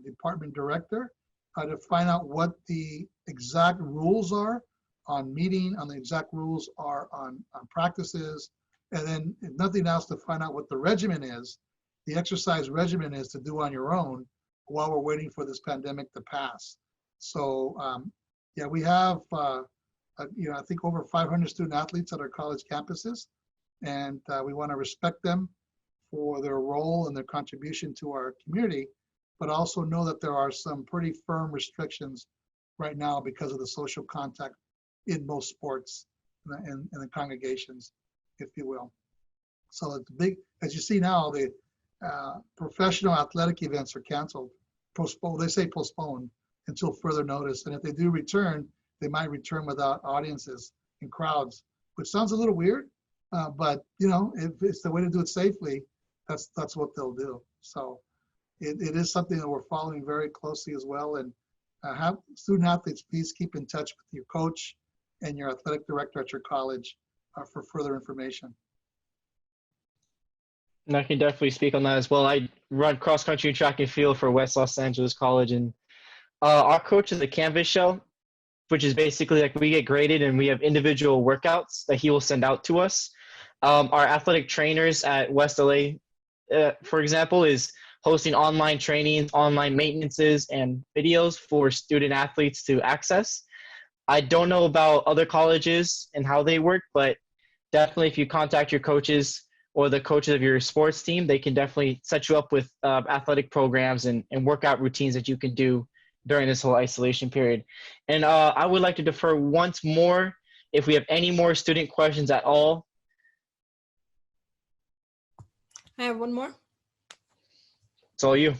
department director to find out what the exact rules are on meeting, on the exact rules are on practices, and then if nothing else, to find out what the regimen is, the exercise regimen is to do on your own while we're waiting for this pandemic to pass. So yeah, we have I think over 500 student athletes at our college campuses, and we want to respect them for their role and their contribution to our community, but also know that there are some pretty firm restrictions right now because of the social contact in most sports and the congregations, if you will. So it's big, as you see now, the professional athletic events are canceled, postponed. They say postponed until further notice. And if they do return, they might return without audiences and crowds, which sounds a little weird, but if it's the way to do it safely, that's what they'll do. So it is something that we're following very closely as well. And have student athletes, please keep in touch with your coach and your athletic director at your college for further information. And I can definitely speak on that as well. I run cross country and track and field for West Los Angeles College, and our coach is a Canvas shell, which is basically like we get graded and we have individual workouts that he will send out to us. Our athletic trainers at West LA, for example, is hosting online trainings, online maintenances, and videos for student athletes to access. I don't know about other colleges and how they work, but definitely if you contact your coaches or the coaches of your sports team, they can definitely set you up with athletic programs and workout routines that you can do during this whole isolation period. And I would like to defer once more if we have any more student questions at all. I have one more. It's all you.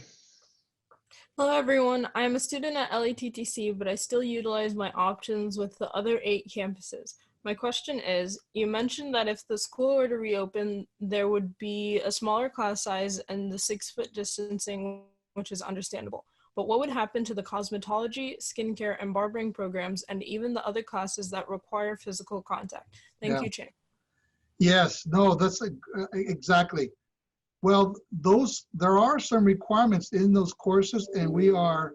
Hello, everyone. I am a student at LATTC, but I still utilize my options with the other 8 campuses. My question is, you mentioned that if the school were to reopen, there would be a smaller class size and the 6-foot distancing, which is understandable. But what would happen to the cosmetology, skincare, and barbering programs, and even the other classes that require physical contact? Thank you, Chang. Yes, no, that's exactly. Well, there are some requirements in those courses, and we are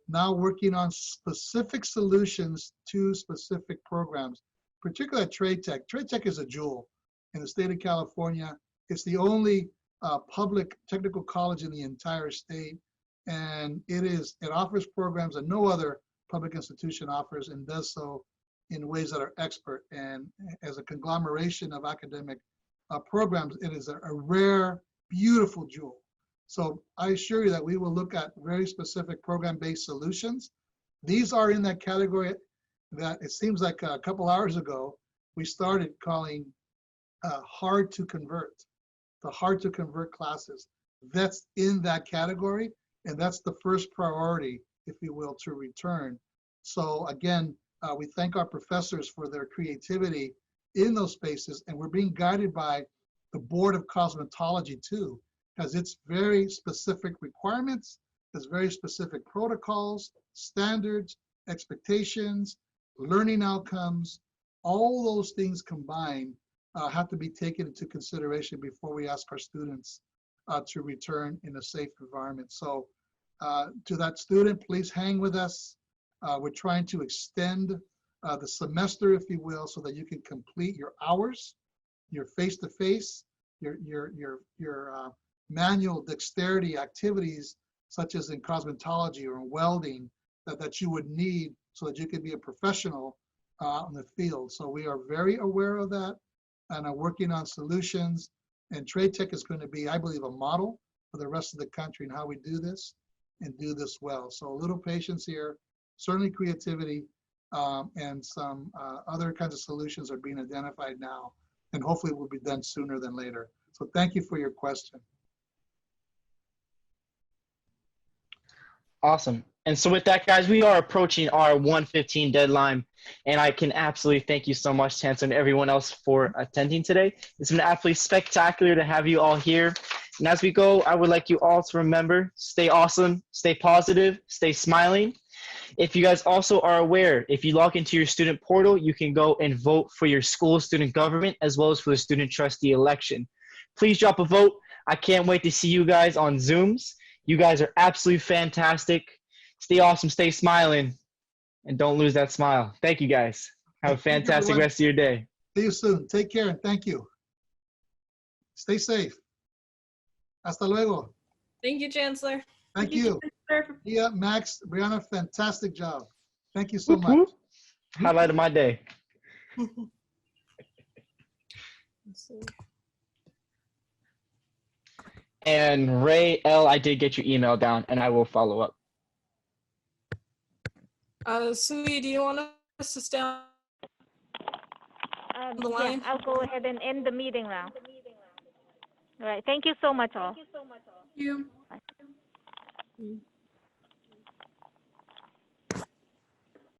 now working on specific solutions to specific programs, particularly at Trade Tech. Trade Tech is a jewel in the state of California. It's the only public technical college in the entire state, and it offers programs that no other public institution offers, and does so in ways that are expert. And as a conglomeration of academic programs, it is a rare, beautiful jewel. So I assure you that we will look at very specific program-based solutions. These are in that category that it seems like a couple hours ago, we started calling hard to convert, the hard to convert classes. That's in that category, and that's the first priority, if you will, to return. So again, we thank our professors for their creativity in those spaces, and we're being guided by the Board of Cosmetology too, has its very specific requirements, has very specific protocols, standards, expectations, learning outcomes. All those things combined have to be taken into consideration before we ask our students to return in a safe environment. So to that student, please hang with us. We're trying to extend the semester, if you will, so that you can complete your hours, your face-to-face, your manual dexterity activities, such as in cosmetology or in welding, that you would need so that you can be a professional in the field. So we are very aware of that and are working on solutions. And Trade Tech is going to be, I believe, a model for the rest of the country in how we do this and do this well. So a little patience here, certainly creativity, and some other kinds of solutions are being identified now, and hopefully will be done sooner than later. So thank you for your question. Awesome. And so with that, guys, we are approaching our 1:15 deadline, and I can absolutely thank you so much, Chancellor, and everyone else for attending today. It's been absolutely spectacular to have you all here. And as we go, I would like you all to remember, stay awesome, stay positive, stay smiling. If you guys also are aware, if you log into your student portal, you can go and vote for your school student government as well as for the student trustee election. Please drop a vote. I can't wait to see you guys on Zooms. You guys are absolutely fantastic. Stay awesome, stay smiling, and don't lose that smile. Thank you, guys. Have a fantastic rest of your day. See you soon. Take care and thank you. Stay safe. Hasta luego. Thank you, Chancellor. Thank you. Yeah, Max, Brianna, fantastic job. Thank you so much. Highlight of my day. Let's see. And Ray L, I did get your email down, and I will follow up. Sui, do you want us to stay on the line? Yeah, I'll go ahead and end the meeting now. All right. Thank you so much, all. Thank you. Bye.